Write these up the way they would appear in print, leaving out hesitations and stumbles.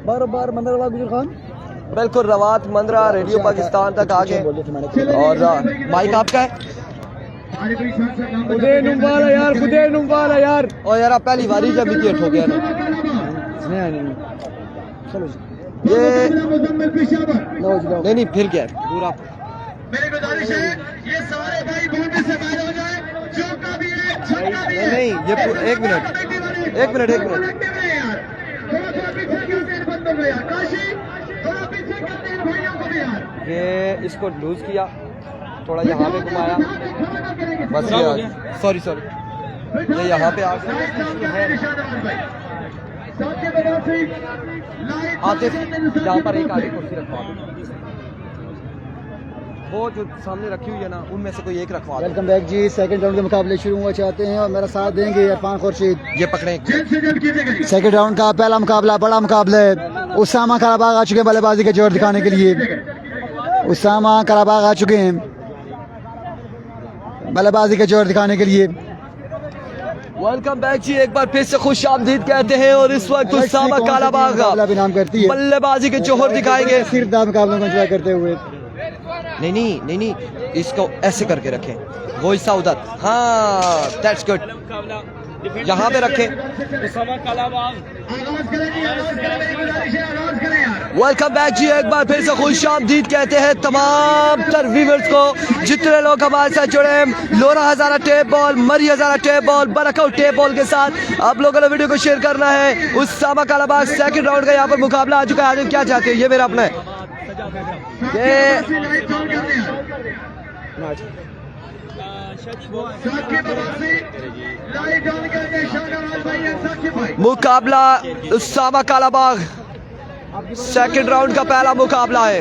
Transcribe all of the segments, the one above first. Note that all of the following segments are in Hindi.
बार बार मंदरवाला गुजर खान बिल्कुल रवात मंदरा रेडियो पाकिस्तान तक आ गए और माइक आपका है। खुदे नुम्बाला यार, खुदे नुम्बाला यार। और यार आप पहली बारी जब विकेट हो गया ना चलो ये लो जी, लो। नहीं फिर क्या है पूरा। मेरी गुजारिश है ये सारे भाई बाउंड्री से बाहर हो जाए, चौका भी है, छक्का भी है। नहीं ये एक मिनट थोड़ा पीछे करते हैं बंदों को यार, काशी थोड़ा पीछे करते हैं भाइयों को भी यार। ये इसको लूज किया, थोड़ा यहाँ पे घुमाया, बस सॉरी ये यहाँ पे आ आतिफ यहाँ पर एक आगे कुर्सी रखवा दो, वो जो सामने रखी हुई है ना उनमें से कोई एक रखवा दो। वेलकम बैक जी। सेकंड राउंड के मुकाबले शुरू हुआ चाहते हैं और मेरा साथ देंगे इरफान खुर्शीद। ये पकड़े। सेकंड राउंड का पहला मुकाबला बड़ा मुकाबला है। उसामा कराबाग आ चुके हैं बल्लेबाजी के जोर दिखाने के लिए। उसामा कराबाग आ चुके हैं बल्लेबाजी के जोर दिखाने के लिए। वेलकम बैक जी, एक बार फिर से खुश आमदीद कहते हैं और इस वक्त उसामा कालाबाग भी नाम करती है, बल्लेबाजी के जोहर दिखाएंगे। सिर्फ मुकाबलों को एंजॉय करते हुए। नहीं इसको ऐसे करके रखें, वो हिस्सा उधर, हाँ दैट्स गुड, यहाँ पे रखें। वेलकम बैक जी, एक बार फिर से खुश आमदीद कहते हैं तमाम तर व्यूअर्स को, जितने लोग हमारे साथ जुड़े हैं। लोरा हजारा टेप बॉल, मरी हजारा टेप बॉल, बरकआउट टेप बॉल के साथ आप लोगों ने वीडियो को शेयर करना है। उसामा कालाबाग सेकंड राउंड का यहाँ पर मुकाबला आ चुका है। आज क्या चाहते हैं, ये मेरा अपना है। मुकाबला उसामा कालाबाग सेकंड राउंड का पहला मुकाबला है।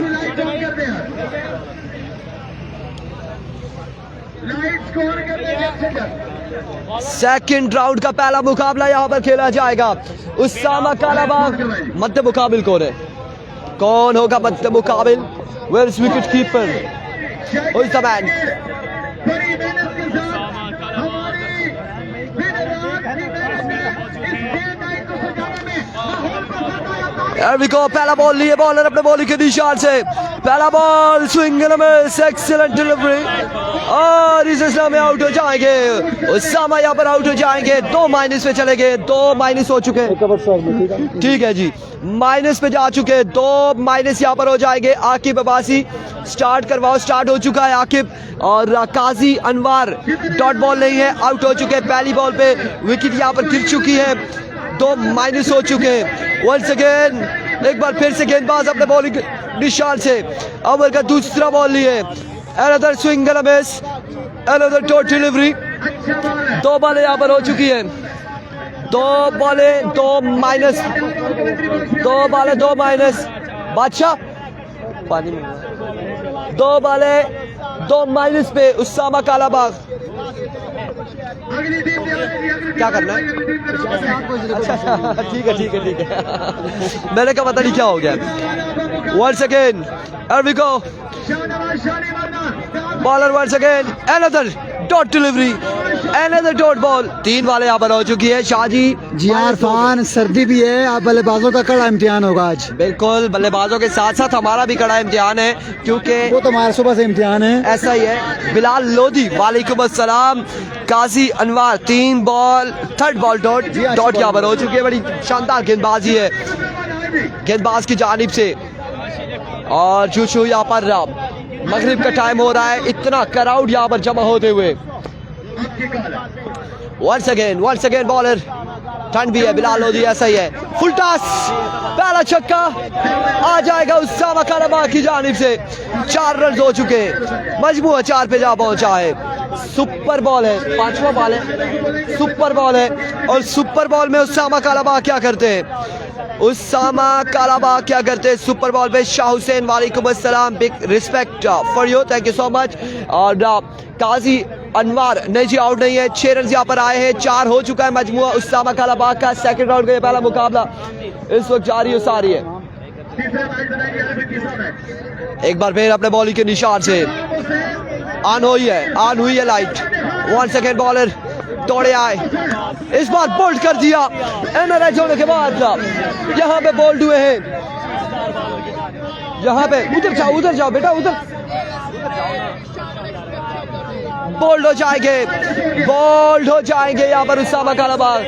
सेकंड राउंड का पहला मुकाबला यहाँ पर खेला जाएगा। उसामा कालाबाग मध्य मुकाबिल कौन होगा मध्य मुकाबिल? Where is wicket keeper? Who is the man? Here we go, पहला बॉल लिए बॉलर अपने बॉलिंग के निशान से, पहला ball swing and miss, excellent delivery और इस में आउट हो जाएंगे। उसामा यहाँ पर आउट हो जाएंगे, 2 माइनस पे चले गए, 2 माइनस हो चुके हैं। ठीक है जी, माइनस पे जा चुके, 2 माइनस यहाँ पर हो जाएंगे। आकिब अब्बासी स्टार्ट करवाओ, स्टार्ट हो चुका है आकिब और काजी अनवर डॉट बॉल नहीं है, आउट हो चुके हैं। पहली बॉल पे विकेट यहाँ पर गिर चुकी है, 2 माइनस हो चुके हैं। वंस अगेन एक बार फिर से गेंदबाज अपने बॉलिंग निशान से ओवर का दूसरा बॉल लिए, another swing and miss, another dot delivery. 2 बॉलें यहाँ पर हो चुकी है, 2 बॉलें 2 माइनस, 2 बॉलें 2 माइनस। बादशाह पानी में 2 बॉलें 2 माइनस पे उसामा कालाबाग। क्या करना है? अच्छा ठीक है मैंने कहा पता नहीं क्या हो गया। Once again here we go, bowler once again, another dot delivery, another dot ball. 3 बॉलें यहाँ पर हो चुकी है। शाहजी जी इरफान, सर्दी भी है, आप बल्लेबाजों का कड़ा इम्तिहान होगा आज। बिल्कुल, बल्लेबाजों के साथ साथ हमारा भी कड़ा इम्तिहान है, क्योंकि वो तो हमारा सुबह से इम्तिहान है। ऐसा ही है। बिलाल लोधी वालेकुम अस्सलाम, Qazi Anwar 3 ball, 3rd ball dot यहाँ पर हो चुकी है। बड़ी शानदार गेंदबाजी है गेंदबाज की जानिब से। और चूचू यहाँ पर मगरिब का टाइम हो रहा है, इतना क्राउड यहाँ पर जमा होते हुए। वंस अगेन बॉलर ठंड भी है, बिलाल लोधी ऐसा ही है। फुल टॉस, पहला छक्का आ जाएगा उसामा कालाबाग की जानिब से। 4 रन हो चुके हैं, मजमूआ 4 पे जा पहुंचा है। सुपर बॉल है, 5वां बॉल है, सुपर बॉल है और सुपर बॉल में उसामा कालाबाग क्या करते हैं? सुपर बॉल पे शाह हुसैन वालेकुम अस्सलाम, big respect for you, thank you so much. और काजी अनवर नहीं जी, आउट नहीं है। 6 रन यहाँ पर आए हैं, 4 हो चुका है मजमुआ उसामा कालाबाग का। सेकंड राउंड का ये पहला मुकाबला इस वक्त जारी है। एक बार फिर अपने बॉलिंग के निशान से ऑन हुई है लाइट। 1 सेकेंड बॉलर दौड़े आए, इस बार बोल्ड कर दिया। एनआरएच होने के बाद यहाँ पे बोल्ड हुए हैं, यहाँ पे उधर जाओ बेटा, उधर बोल्ड हो जाएंगे यहाँ पर उसामा कालाबाग।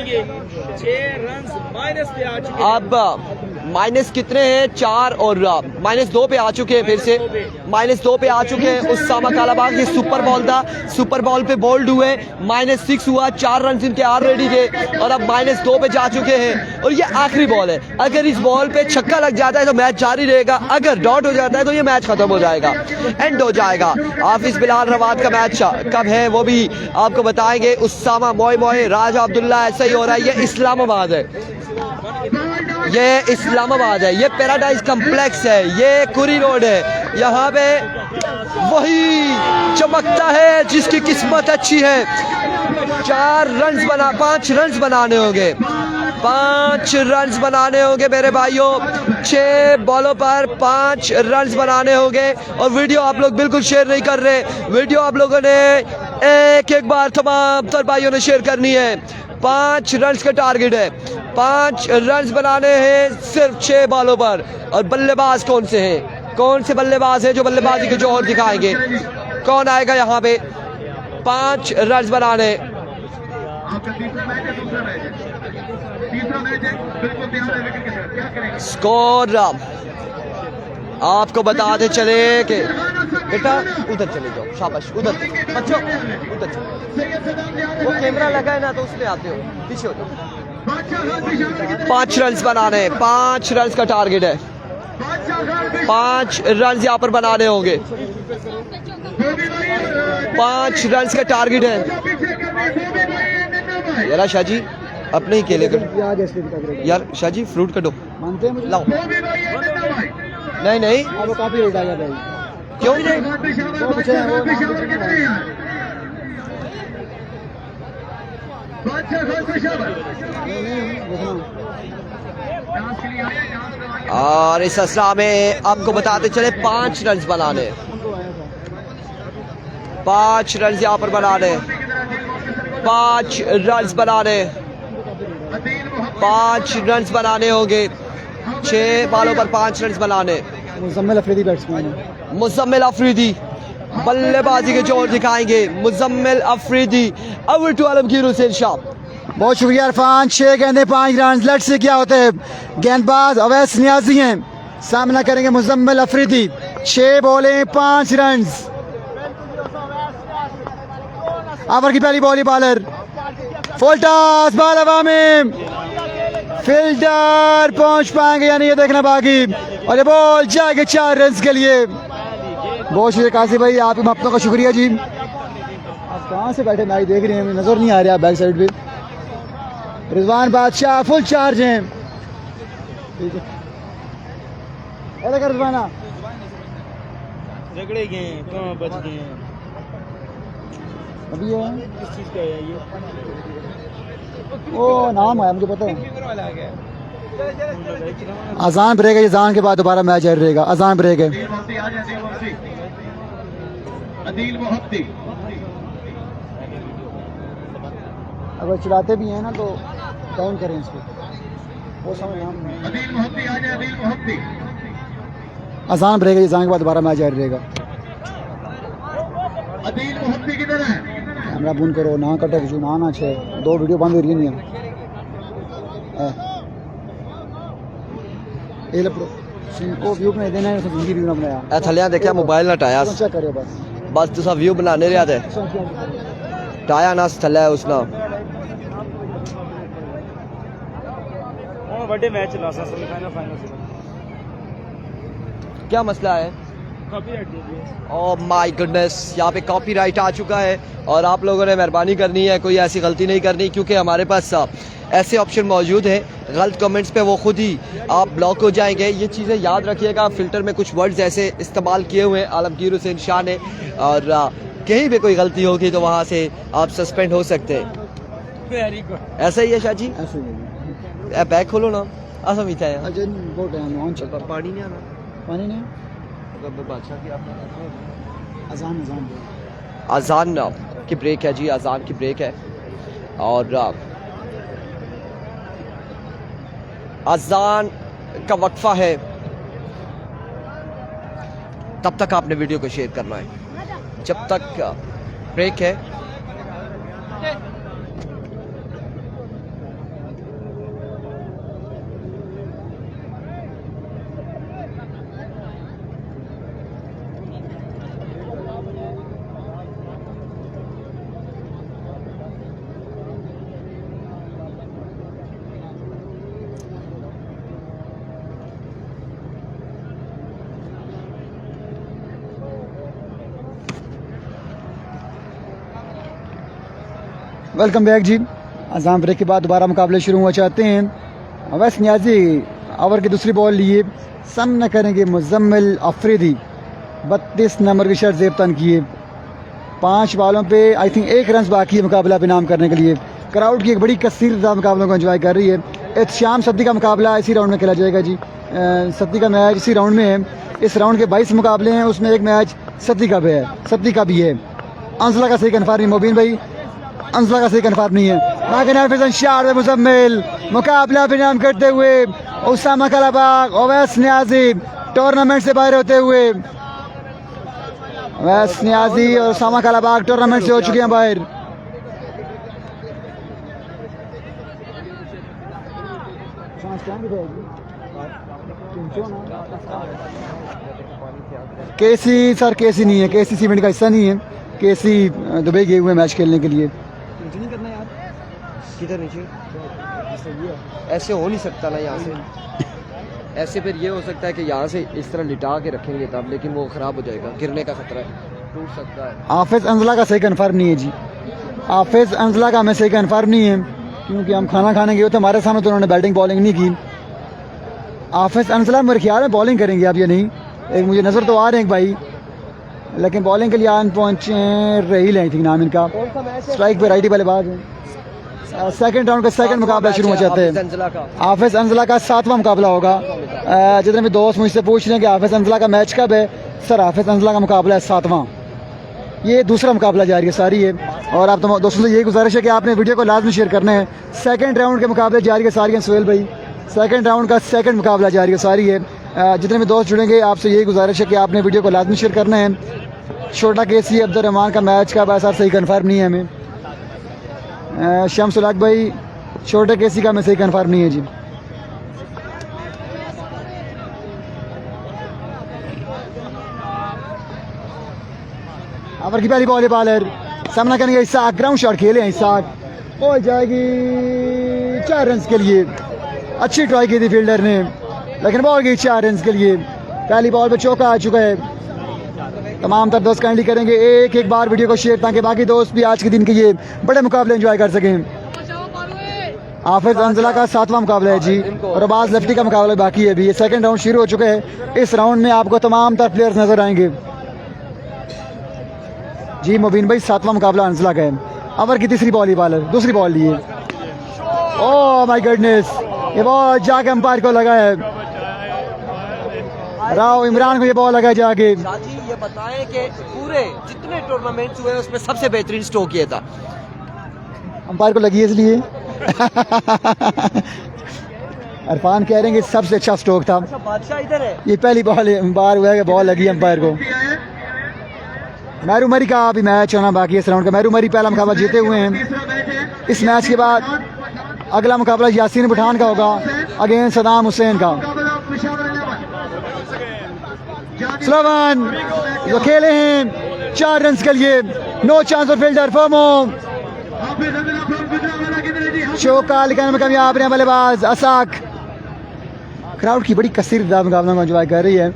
6 रन माइनस पे आ चुके हैं। अब माइनस कितने हैं? 4 और -2 पे आ चुके हैं, फिर से -2 पे आ चुके हैं उसामा कालाबाग। ये सुपर बॉल था, सुपर बॉल पे बोल्ड हुए, -6 हुआ, 4 रन इनके ऑलरेडी थे और अब -2 पे जा चुके हैं। और ये आखिरी बॉल है, अगर इस बॉल पे छक्का लग जाता है तो मैच जारी रहेगा, अगर डॉट हो जाता है तो ये मैच खत्म हो जाएगा, एंड हो जाएगा। हाफिज बिलाल रवाद का मैच कब है वो भी आपको बताएंगे। उसामा मोए राजा अब्दुल्ला, ऐसा ही हो रहा है। ये इस्लामाबाद है, ये इस्लामाबाद है, ये पैराडाइज कम्प्लेक्स है, ये कुरी रोड है। यहाँ पे वही चमकता है जिसकी किस्मत अच्छी है। 5 रन बनाने होंगे, 5 रन बनाने होंगे मेरे भाइयों। 6 बॉलों पर 5 रन बनाने होंगे। और वीडियो आप लोग बिल्कुल शेयर नहीं कर रहे, वीडियो आप लोगों ने एक बार तमाम तर भाइयों ने शेयर करनी है। 5 रन का टारगेट है, 5 रन बनाने हैं सिर्फ 6 बॉलों पर। और बल्लेबाज कौन से हैं, कौन से बल्लेबाज हैं जो बल्लेबाजी के जोहर दिखाएंगे? कौन आएगा यहाँ पे 5 रन बनाने? आपका तीसरा मैच है, दूसरा मैच है, तीसरा मैच है, बिल्कुल ध्यान रहे विकेट के साथ क्या करेंगे। स्कोर आपको बताते चले कि बेटा उधर चले जाओ, शाबाश, उधर बच्चों उधर चलो, वो कैमरा लगा है ना तो उसमें आते हो, पीछे हो जाओ। 5 रन बनाने, 5 रन का टारगेट है, 5 रन यहाँ पर बनाने होंगे। 5 रन का टारगेट है। यार शाह जी अपने ही केले करो यार, शाह जी फ्रूट कटो, मानते हैं मुझे? लाओ। नहीं अब वो काफी लेट आ गया भाई। क्यों? और इस असला में आपको बताते चले 5 रन बनाने, 5 रन यहाँ पर बनाने, 5 रन बनाने, 5 रन बनाने होंगे। 6 बॉलों पर 5 रन बनाने। मुजम्मिल अफरीदी बैट्समैन है। मुजम्मिल अफरीदी बल्लेबाजी के जोर दिखाएंगे। Muzammil Afridi over to Alamgir Hussain Shah. बहुत शुक्रिया इरफान। 6 गेंदे 5 रन। लेट्स से क्या होते हैं। गेंदबाज अवैस नियाजी हैं, सामना करेंगे मुजम्मिल अफरीदी। 6 बॉलें 5 रन। ओवर की पहली ball bowler full toss, ball हवा में, फील्डर पहुंच पाएंगे या नहीं ये देखना बाकी। और ये बॉल जाएगी 4 रन के लिए। बहुत शुक्रिया कासिम भाई, आप अपनों का शुक्रिया जी। आप कहाँ से बैठे मैच देख रहे हैं, मुझे नजर नहीं आ रहा बैक साइड पे। रिजवान बादशाह फुल चार्ज हैं। ठीक है, ऐसा कर रिजवाना, झगड़े गए कहाँ बच गए हैं? अभी ये किस चीज़ का है ये? वो नाम आया मुझे पता है। अजान ब्रेक है, अजान के बाद दोबारा मैच जारी रहेगा। अजान ब्रेक है। अदील मोहब्बती अगर चलाते भी हैं ना तो काउंट करें इसको, वो समझ नाम नहीं। अदील मोहब्बती आ जाए, अदील मोहब्बती। अजान ब्रेक है, अजान के बाद दोबारा मैच जारी रहेगा। अदील मोहब्बती किधर है? कैमरा बंद करो, ना कटे जो ना छे, 2 वीडियो बंद हो रही नहीं है। ये लपड़ो को व्यू में देना है, जिंदगी व्यू ना बनाया। ए थलिया देखया मोबाइल ना टाया, चेक करियो बस तुसा व्यू बनाने रहा थे, टाया ना थल्ले उसना। और बड़े मैच चला सा सेमीफाइनल फाइनल से क्या मसला है? कॉपीराइट दे दिए। ओह माय गुडनेस, यहाँ पे कॉपीराइट आ चुका है और आप लोगों ने मेहरबानी करनी है कोई ऐसी गलती नहीं करनी, क्योंकि हमारे पास ऐसे ऑप्शन मौजूद है। गलत कमेंट्स पे वो खुद ही आप ब्लॉक हो जाएंगे। ये चीज़ें याद रखिएगा। फ़िल्टर में कुछ वर्ड्स ऐसे इस्तेमाल किए हुए हैं आलमगीर हुसैन शाह ने, और कहीं भी कोई गलती होगी तो वहाँ से आप सस्पेंड हो सकते हैं। Very good. ऐसा ही है शाह जी? ऐसे ही बैग खोलो ना, ऐसा मीठा है। अजय बहुत टाइम ऑन चल, पानी नहीं आना, पानी नहीं। बादशाह की अजान अजान की ब्रेक है जी, अजान की ब्रेक है। और अजान का वक्फा है, तब तक आपने वीडियो को शेयर करना है। जब तक ब्रेक है वेलकम बैक जी। अजाम ब्रेक के बाद दोबारा मुकाबले शुरू हुआ चाहते हैं। वैस नियाजी ओवर की दूसरी बॉल लिए सामना करेंगे मुजम्मिल अफरीदी। 32 नंबर की शर्ट जेब तन किए। 5 बॉलों पे आई थिंक 1 रन बाकी है मुकाबला पे नाम करने के लिए। क्राउड की एक बड़ी कसीर मुकाबलों को एंजॉय कर रही है। एहतशाम सद्दी का मुकाबला इसी राउंड में खेला जाएगा जी। सद्दी का मैच इसी राउंड में है। इस राउंड के 22 मुकाबले हैं, उसमें एक मैच सद्दी का भी है। अंजला का सही कन्फर्म नहीं मोबिन भाई, अंजला का सही कन्फर्म नहीं है। शार मुजम्मिल मुकाबला पे नाम करते हुए उसामा कलाबाग, ओवैस नियाजी टूर्नामेंट से बाहर होते हुए। ओवैस नियाजी और उसामा कलाबाग टूर्नामेंट से हो चुके हैं बाहर। केसी सर केसी नहीं है, केसी सीमेंट का हिस्सा नहीं है। केसी दुबई गए हुए मैच खेलने के लिए। किधर नीचे ऐसे हो नहीं सकता ना, यहाँ से ऐसे फिर ये हो सकता है कि यहाँ से इस तरह लिटा के रखेंगे तब, लेकिन वो ख़राब हो जाएगा, गिरने का खतरा है, टूट सकता है। हाफिज अंजला का सही कन्फर्म नहीं है जी। हाफिज अंजला का हमें सही कन्फर्म नहीं है, क्योंकि हम खाना खाने गए थे, हमारे सामने तो उन्होंने बैटिंग बॉलिंग नहीं की। हाफिज अंजला मेरे ख्याल में बॉलिंग करेंगे अब या नहीं, एक मुझे नज़र तो आ रहे हैं भाई, लेकिन बॉलिंग के लिए आन पहुँचे रहील है नाम इनका। स्ट्राइक पे राइटी वाले बाज हैं। सेकंड राउंड का सेकंड मुकाबला शुरू हो जाते हैं। हाफिज अंजला का 7वां मुकाबला होगा। जितने भी दोस्त मुझसे पूछ रहे हैं कि हाफिज अंजला का मैच कब है, सर हाफिज अंजला का मुकाबला है 7वां। ये दूसरा मुकाबला जारी है सारी है। और आप तो दोस्तों से यही गुजारिश है कि आपने वीडियो को लाजमी शेयर करना है। सेकंड राउंड के मुकाबले जारी है सारी हैं सुहेल भाई। सेकंड राउंड का सेकंड मुकाबला जारी है सारी है। जितने भी दोस्त जुड़ेंगे आपसे यही गुजारिश है कि आपने वीडियो को लाजमी शेयर करना है। छोटा केसी अब्दुर्रहमान का मैच का बस सही कन्फर्म नहीं है हमें। शम्स उल हक भाई छोटे केसी का मैं सही कन्फर्म नहीं है जी। ओवर की पहली बॉल बॉलर सामना करेंगे इसाक। ग्राउंड शॉट खेले हैं इसाक, हो जाएगी 4 रन के लिए। अच्छी ट्राई की थी फील्डर ने, लेकिन बॉल गई 4 रन के लिए। पहली बॉल पे चौका आ चुका है। तमाम तर दोस्त काइंडली करेंगे एक बार वीडियो को शेयर, ताकि बाकी दोस्त भी आज के दिन के ये बड़े मुकाबले एंजॉय कर सकें। हाफिज अंजला का 7वां मुकाबला है जी, और अब्बास लेफ्टी का मुकाबला बाकी है अभी। ये सेकंड राउंड शुरू हो चुका है। इस राउंड में आपको तमाम तर प्लेयर्स नजर आएंगे जी। मुबीन भाई 7वां मुकाबला अंजला का है। ओवर की तीसरी बॉल ही बॉलर दूसरी बॉल लिए। ओह माय गॉडनेस, ये बॉल जाके अंपायर को लगा है। राव इमरान को ये बॉल लगा जाके। जी ये बताएं कि पूरे जितने टूर्नामेंट्स हुए उसमें सबसे बेहतरीन स्ट्रोक किया था, अंपायर को लगी है इसलिए। इरफान कह रहे हैं कि सबसे अच्छा स्ट्रोक था। बादशाह इधर है। ये पहली बार हुआ है कि बॉल लगी अंपायर को। मेहरू मरी का अभी मैच होना बाकी है इस राउंड का। मेहरू मरी पहला मुकाबला जीते हुए हैं। इस मैच के बाद अगला मुकाबला यासीन पठान का होगा अगेंस्ट सदाम हुसैन का। स्लोवन जो खेले हैं 4 रन के लिए। नो चांस फॉर फील्डर फॉर्मो। चौका लगाने में कामयाब रहे बल्लेबाज असाक। क्राउड की बड़ी कसीर मुकाबला को एंजॉय कर रही है।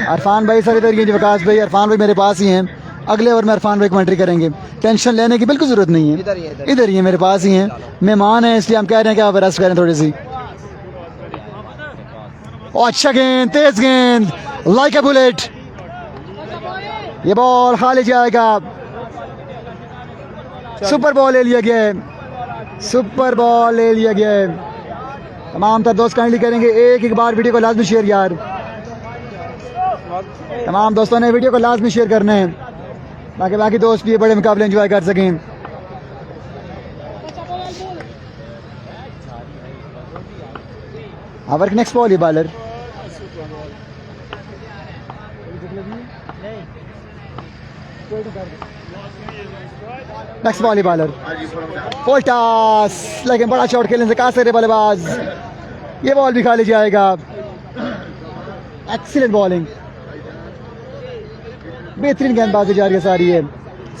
इरफान भाई सर इधर ये विकास भाई, इरफान भाई मेरे पास ही हैं। अगले ओवर में इरफान भाई कमेंट्री करेंगे। टेंशन लेने की बिल्कुल जरूरत नहीं है, इधर ही है मेरे पास ही हैं। मेहमान है इसलिए हम कह रहे हैं कि आप रेस्ट करें थोड़ी सी। अच्छा गेंद, तेज गेंद, लाइक ए बुलेट। ये बॉल खाली जाएगा। सुपर बॉल ले लिया गया है, सुपर बॉल ले लिया गया है। तमाम तर दोस्त काइंडली करेंगे एक बार वीडियो को लाजमी शेयर यार। तमाम दोस्तों ने वीडियो को लाजमी शेयर करना है। ताकि बाकी दोस्त भी ये बड़े मुकाबले एंजॉय कर सकें। Our next ball bowler. Next ball bowler full toss, लेकिन बड़ा शॉट खेलने से कासिर बल्लेबाज, ये बॉल भी खाली जाएगा। एक्सीलेंट बॉलिंग, बेहतरीन गेंदबाजी जारी है सारी है।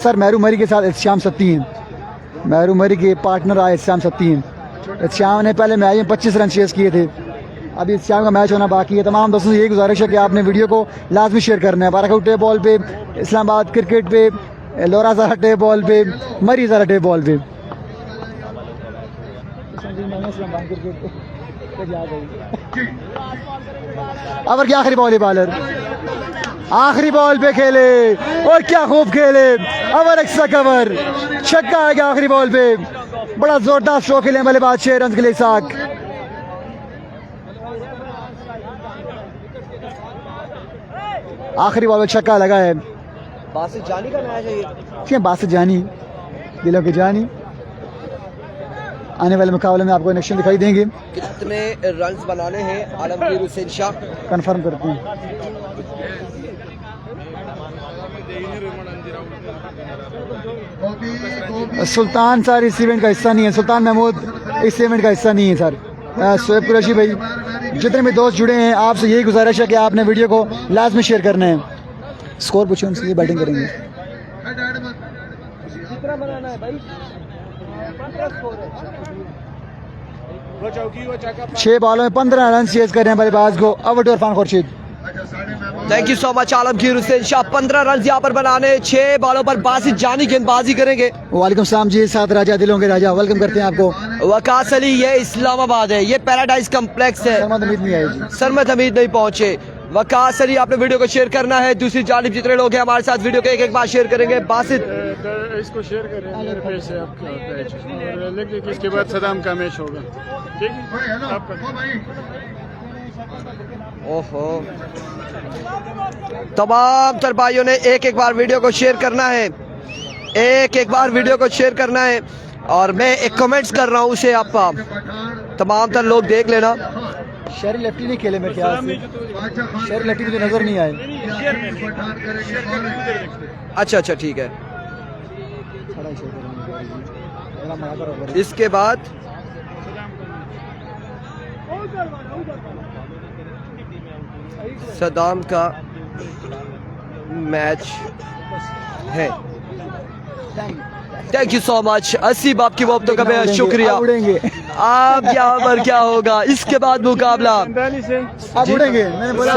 सर महरू मरी के साथ इत्शाम सत्तीन, महरू मरी के पार्टनर आए इत्शाम सत्तीन। इत्शाम ने पहले मैच में 25 रन चेस किए थे, अभी इत्शाम का मैच होना बाकी है। तमाम दोस्तों से यही गुजारिश है कि आपने वीडियो को लाजमी शेयर करना है। बाराकूट टे बॉल पे, इस्लामाबाद क्रिकेट पे, लोरा ज़रा टे बॉल पे, मरी ज़रा टे बॉल पे। अब क्या आखिरी बॉल बॉलर, आखिरी बॉल पे खेले और क्या खूब खेले। अवर एक्स्ट्रा कवर, छक्का आ गया आखिरी बॉल पे। बड़ा जोरदार स्ट्रोक खेले बल्लेबाज 6 रन के लिए साक। आखिरी बॉल में छक्का लगा है। बासित जानी का मैच है ये। क्या बासित जानी, दिलों की जानी। आने वाले मुकाबले में आपको कनेक्शन दिखाई देंगे। कितने रन्स बनाने हैं आलमगीर हुसैन शाह, कंफर्म करते हैं। सुल्तान सर इस इवेंट का हिस्सा नहीं है, सुल्तान महमूद इस इवेंट का हिस्सा नहीं है सर। शोएब कुरैशी भाई, जितने भी दोस्त जुड़े हैं आपसे यही गुजारिश है कि आपने वीडियो को लाजमी शेयर करना है। स्कोर पूछो उनसे, ये बैटिंग करेंगे। कितना बनाना है भाई? 6 बॉलों में 15 रन चेज कर रहे हैं बल्लेबाज को अवट Irfan Khurshid. Thank you so much Alamgir Hussain Shah. 15 run यहाँ पर बनाने, 6 बॉलों पर बासित जानी गेंदबाजी करेंगे। वालेकुम सलाम जी, साथ राजा दिलों के राजा, वेलकम करते हैं आपको। वकास अली, ये इस्लामाबाद है, ये पैराडाइज कम्प्लेक्स है। सरमद हमीद नहीं आए जी, सरमद हमीद नहीं पहुंचे। वकास अली, आपने वीडियो को शेयर करना है। दूसरी जानिब जितने लोग हैं हमारे साथ वीडियो को एक एक बार शेयर करेंगे। बासित इसको शेयर करें मेरे पेज से, आपका पेज, और लिख दें कि इसके बाद सदाम का मैच होगा। ठीक है, आपका ओहो, तमाम तर भाइयों ने एक एक बार वीडियो को शेयर करना है, एक एक बार वीडियो को शेयर करना है। और मैं एक कमेंट्स कर रहा हूँ, उसे आप तमाम तर लोग देख लेना। शहरी लेफ्टी नहीं खेले मेरे ख्याल से, शहरी लेफ्टी मुझे नजर नहीं आए। अच्छा अच्छा, ठीक है। इसके बाद सदाम का मैच है। Thank you so much. 80 बाप की वक्त का बेहद शुक्रिया। उड़ेंगे आप यहाँ पर क्या होगा इसके बाद मुकाबला? अब उड़ेंगे, मैंने बोला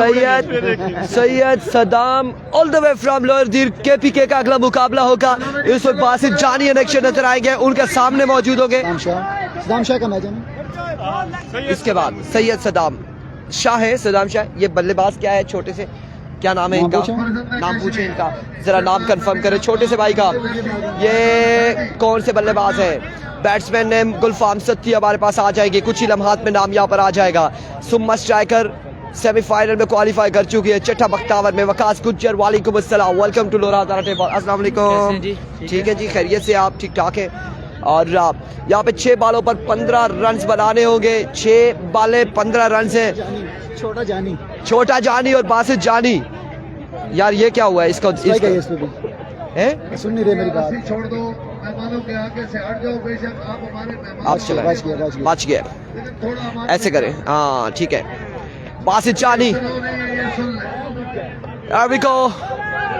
Syed Saddam all the way from lower दीर KPK का अगला मुकाबला होगा। इस वक्त बासित जानी इलेक्शन नजर आएंगे, उनके सामने मौजूद होंगे। सदाम शाह का मैच है। इसके बाद सैयद सदाम शाह है, सदाम शाह। ये बल्लेबाज क्या है, छोटे से क्या नाम है इनका? नाम पूछे इनका, जरा नाम कंफर्म करें छोटे से भाई का। ये कौन से बल्लेबाज है? बैट्समैन नेम गुलफाम सत्ती हमारे पास आ जाएगी, कुछ ही लम्हात में नाम यहाँ पर आ जाएगा। सुम्मा स्ट्राइकर सेमीफाइनल में क्वालिफाई कर चुकी है। छठा बख्तावर में वकास गुज्जर, वालेकुम अस्सलाम, वेलकम टू लोरा ज़रा टेबल। अस्सलाम वालेकुम। ठीक है जी, खैरियत से आप? ठीक ठाक है। और यहाँ पे 6 बॉलों पर 15 रन बनाने होंगे। 6 बाले 15 रन है। छोटा जानी, छोटा जानी और बासित जानी। यार ये क्या हुआ है इसको? हैं? सुन नहीं रहे मेरी बात। छोड़ दो, मेहमानों के आगे से हट जाओ, बेशक आप हमारे मेहमान। आप चलाएं, बच गया। ऐसे करें, हाँ ठीक है। बासित जानी, There we go.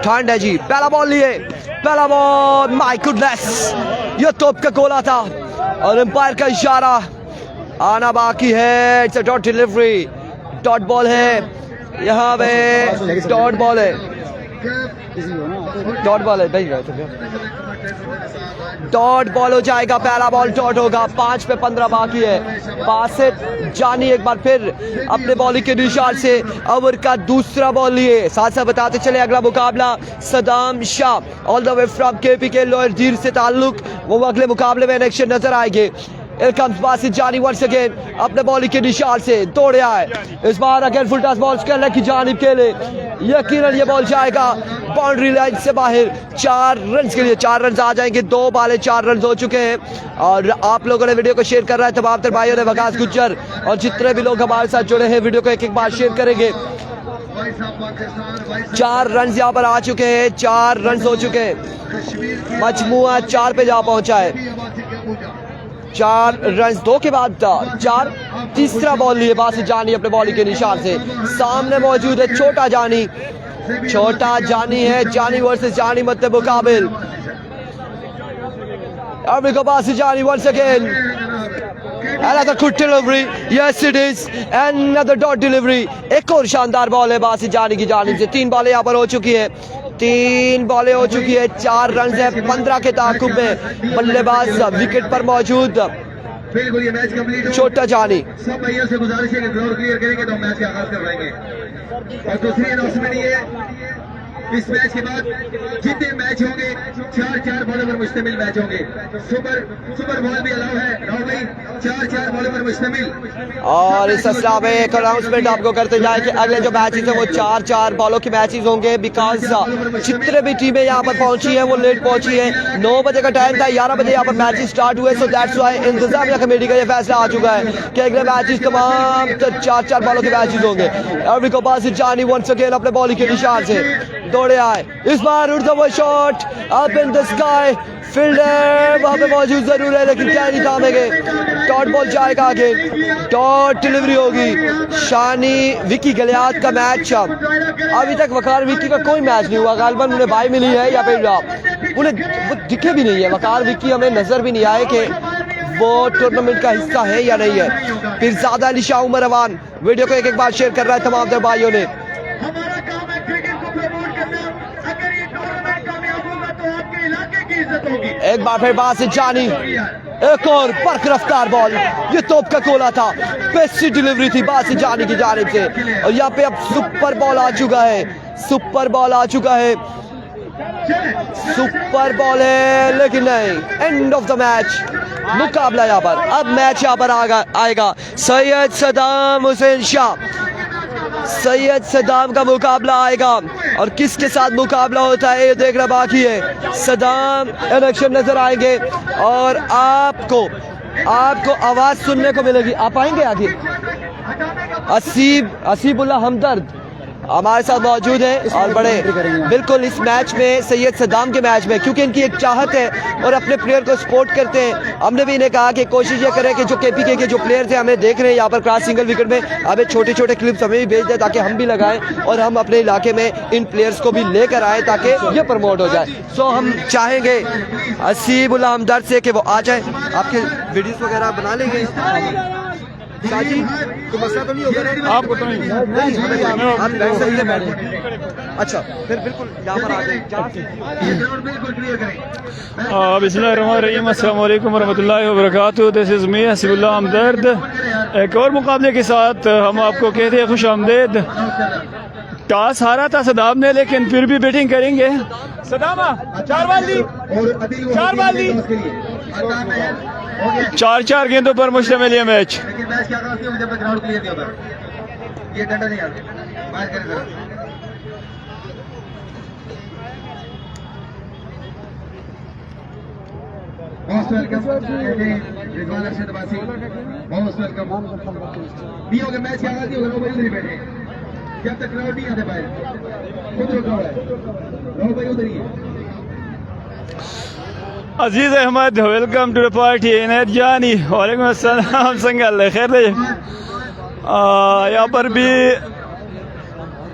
ठंड है जी। पहला बॉल लिए, पहला बॉल, माय गुडनेस, ये तोप का गोला था और एम्पायर का इशारा आना बाकी है। It's a dot delivery, dot ball है यहाँ पे, डॉट बॉल है, डॉट बॉल है, डॉट बॉल हो जाएगा। पहला बॉल डॉट होगा। 5 पे 15 बाकी है। बासित जानी एक बार फिर अपने बॉलिंग के निशान से ओवर का दूसरा बॉल लिए। साथ साथ बताते चले अगला मुकाबला Saddam Shah all the way from KPK lower दीर से ताल्लुक, वो अगले मुकाबले में एक्शन नजर आएंगे। Here comes बासित जानी once again अपने बॉलिंग के निशान से दौड़े आए इस बार अगेन फुल टॉस बॉल स्केलर की जानिब के लिए यकीनन ये बॉल जाएगा बाउंड्री लाइन से बाहर 4 रन के लिए 4 रन आ जाएंगे 2 बाले 4 रन हो चुके हैं और आप लोगों ने वीडियो को शेयर कर रहा है तमाम तर भाइयों ने वकास गुज्जर और जितने भी लोग हमारे साथ जुड़े हैं वीडियो को एक बार शेयर करेंगे 4 रन यहाँ पर आ चुके हैं 4 रन हो चुके हैं मजमुआ 4 पे जा पहुंचा है 4 रन 2 के बाद 4 तीसरा बॉल लिए बासित जानी अपने बॉलिंग के निशान से सामने मौजूद है छोटा जानी है जानी वर्सेस जानी मतलब मुकाबिल बासित जानी once again another good delivery yes it is another dot delivery एक और शानदार बॉल है बासित जानी की जानिब से 3 बॉलें यहाँ पर हो चुकी है 3 बॉलें हो चुकी है 4 रन है 15 के ताकुब में बल्लेबाज विकेट पर मौजूद बिल्कुल ये मैच कंप्लीट हो छोटा जानी सब भाइयों से गुजारिश है कि ग्राउंड क्लियर करेंगे तो हम मैच का आगाज करवाएंगे और दूसरी अनाउंसमेंट ये इस मैच के बाद जितने मैच होंगे 4 बॉलों पर मुश्तमिल मैच होंगे सुपर बॉल भी अलाउ है राहुल भाई 4 बॉलों पर मुश्तमिल और इस सिलसिला में एक अनाउंसमेंट आपको करते जाए कि अगले जो मैचेस हैं वो 4 बॉलों के मैचेस होंगे बिकॉज जितने भी टीमें यहाँ पर पहुंची हैं वो लेट पहुंची हैं 9 बजे का टाइम था 11 बजे यहाँ पर मैचेस स्टार्ट हुए सो दैट्स व्हाई इंतजामिया कमेटी का ये फैसला आ चुका है कि अगले मैचेस तमाम 4 बॉलों के मैचेस होंगे और बासित जानी वंस अगेन अपने बॉलिंग के निशान से दौड़े आए इस बार उड़ता हुआ shot up in the sky fielder वहां पे मौजूद जरूर है लेकिन क्या नहीं थामेंगे डॉट बॉल जाएगा आगे डॉट डिलीवरी होगी शानी विकी गलियात का मैच अभी तक वकार विकी का कोई मैच नहीं हुआ गालबन उन्हें बाई मिली है या फिर उन्हें वो दिखे भी नहीं है वकार विकी हमें नजर भी नहीं आए कि वो टूर्नामेंट का हिस्सा है या नहीं है फिर ज्यादा निशा उमर अवान वीडियो को एक बार शेयर कर रहा है तमाम दर भाइयों ने हमारा काम है क्रिकेट को प्रमोट करना अगर ये टूर्नामेंट कामयाब होगा तो आपके इलाके की इज्जत होगी एक बार फिर बासित जानी एक और बर्क रफ्तार बॉल ये तोप का गोला था बेस्ट डिलीवरी थी बासित जानी की जानिब से और यहाँ पे अब सुपर बॉल आ चुका है सुपर बॉल है लेकिन नहीं एंड ऑफ द मैच मुकाबला यहाँ पर अब मैच यहाँ पर आएगा सैयद सदाम हुसैन शाह सैयद सदाम का मुकाबला आएगा और किसके साथ मुकाबला होता है ये देखना बाकी है सदाम इलेक्शन नजर आएंगे और आपको आवाज सुनने को मिलेगी आप आएंगे आगे असीबुल्लाह हमदर्द हमारे साथ मौजूद है और बड़े बिल्कुल इस मैच में सैयद सदाम के मैच में क्योंकि इनकी एक चाहत है और अपने प्लेयर को सपोर्ट करते हैं हमने भी इन्हें कहा कि कोशिश ये करें कि जो केपीके के जो प्लेयर थे हमें देख रहे हैं यहाँ पर क्रॉस सिंगल विकेट में हमें छोटे क्लिप्स हमें भी भेज दें ताकि हम भी लगाएं और हम अपने इलाके में इन प्लेयर्स को भी लेकर आए ताकि ये प्रमोट हो जाए सो हम चाहेंगे असीबुल्लाह हमदर्द से कि वो आ जाए आपके वीडियोस वगैरह बना लेंगे शाजी तो मसला तो नहीं होगा आप बताएं अच्छा फिर बिल्कुल यहाँ पर आ जाए बिल्कुल क्लियर करें बिस्मिल्लाहिर्रहमानिर्रहीम अस्सलाम वालेकुम वरहमतुल्लाहि वबरकातुहू दिस इज़ मी हसीबुल्लाह हमदर्द एक और मुकाबले के साथ हम आपको कहते हैं खुश आमदेद टॉस हारा था सदाम ने लेकिन फिर भी बैटिंग करेंगे सदामा 4 बाल ली 4 गेंदों पर मुश्तमिल ये मैच लेकिन मैच क्या आगाज किया जब तक ग्राउंड क्लियर नहीं होता ये डंडा नहीं आता बाहर करें जरा मोस्ट वेलकम रिजवान अरशद वासी मोस्ट वेलकम नहीं होगा मैच क्या आगाज नहीं होगा भाई उधर ही बैठे जब तक ग्राउंड नहीं आते बाहर खुद रुका हुआ है भाई उधर ही है Aziz Ahmed welcome to the party Inayat Jani वालेकुम अस्सलाम संगल खैर है यहाँ पर भी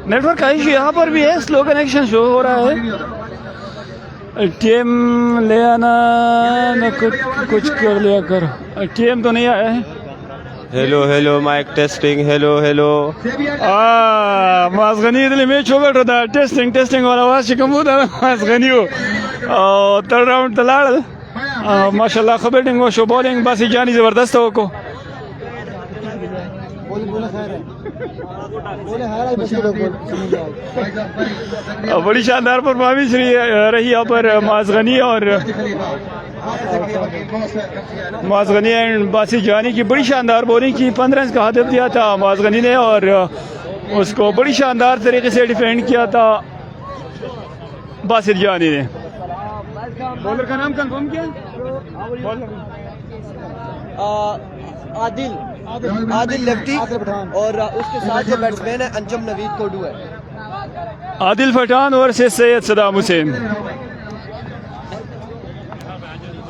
नेटवर्क का इशू यहाँ पर भी है स्लो कनेक्शन शो हो रहा है टीएम ले आना न कुछ कर लिया करो टीएम तो नहीं आया है हेलो माइक टेस्टिंग हेलो मास गनी इधर मैच होगा तो टेस्टिंग वाला आवाज कमूद है मास गनी हो थर्ड राउंड तलाड़ माशाल्लाह खबेटिंग वो शो बॉलिंग बासित जानी जबरदस्त हो को बोले खैर है बोले खैर है बच्चे लोग बड़ी शानदार परफॉर्मेंस रही यहाँ पर माज़गनी और माज़गनी एंड बासित जानी की बड़ी शानदार बॉलिंग की। 15 रन का हदफ दिया था माज़गनी ने और उसको बड़ी शानदार तरीके से डिफेंड किया था बासित जानी ने। बॉलर का नाम कंफर्म किया? आदिल लेफ्टी और उसके साथ जो बैट्समैन है अंजम नवीद कोडू है। आदिल पठान और से सैयद सदाम हुसैन।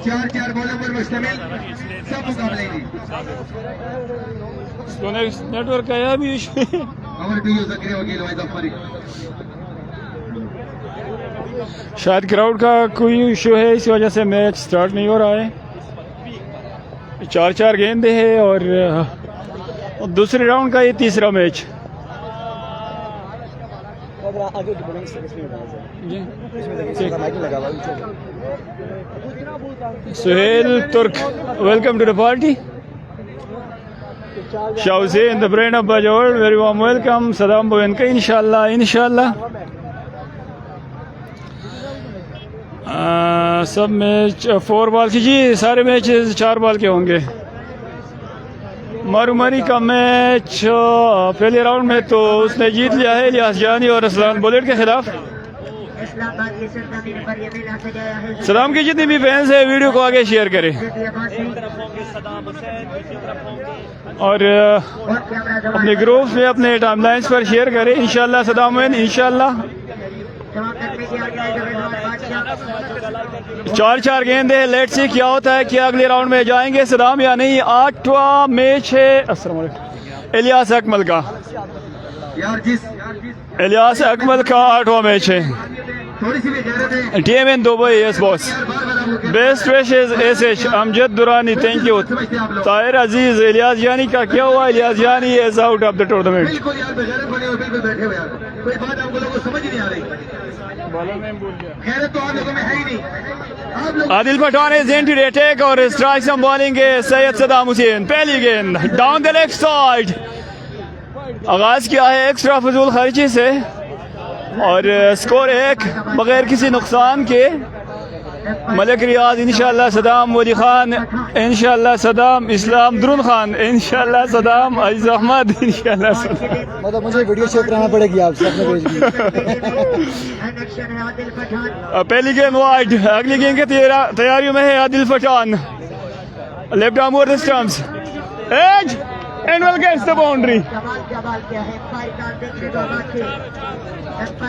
4 बॉलों पर मुश्तमिल सब मुकाबले की नेटवर्क का यह भी इशू है। और भी ज़कीर वकील वाहिद अफरी शायद क्राउड का कोई इशू है, इस वजह से मैच स्टार्ट नहीं हो रहा है। 4 गेंदे हैं और दूसरे राउंड का ये तीसरा match. Suhail Turk, welcome to the party. Shah Hussain the brain of Bajaur, very warm welcome. Saddam बोवेन का इंशाल्लाह सब मैच 4 बॉल की जी, सारे मैच 4 बॉल के होंगे। मारूमारी का मैच पहले राउंड में तो उसने जीत लिया है इलियास जानी और असलान बुलेट के खिलाफ। सदाम की जितनी भी फैंस है वीडियो को आगे शेयर करें और अपने ग्रुप में अपने टाइमलाइंस पर शेयर करें। इंशाल्लाह सदाम विन, इंशाल्लाह। 4 गेंदे, लेट्स सी क्या होता है, क्या अगले राउंड में जाएंगे सदाम या नहीं। 8वां मैच है इलियास अकमल का। इलियास अकमल का 8वां मैच है। TMN Dubai, yes boss. Best wishes SH Amjad Durrani, thank you. Tahir Aziz, Ilyas Jani का क्या हुआ? Ilyas Jani is out of the tournament. Adil Pathan is into attack और स्ट्राइक संभालेंगे सैयद सदाम हुसैन। पहली गेंद डाउन द लेफ्ट साइड। आगाज किया है एक्स्ट्रा फजूल खर्ची से और स्कोर 1 बगैर किसी नुकसान के। मलिक रियाज इंशाल्लाह, सदाम वली खान इंशाल्लाह, सदाम इस्लाम दुरून खान इंशाल्लाह, सदाम अजीज अहमद इंशाल्लाह। मतलब मुझे वीडियो शेयर कराना पड़ेगी आपसे अपने पेज में। पहली गेंद वाइड, अगली गेंद की तैयारियों में है Adil Pathan. Left arm over the stumps, edge and well gets the boundary.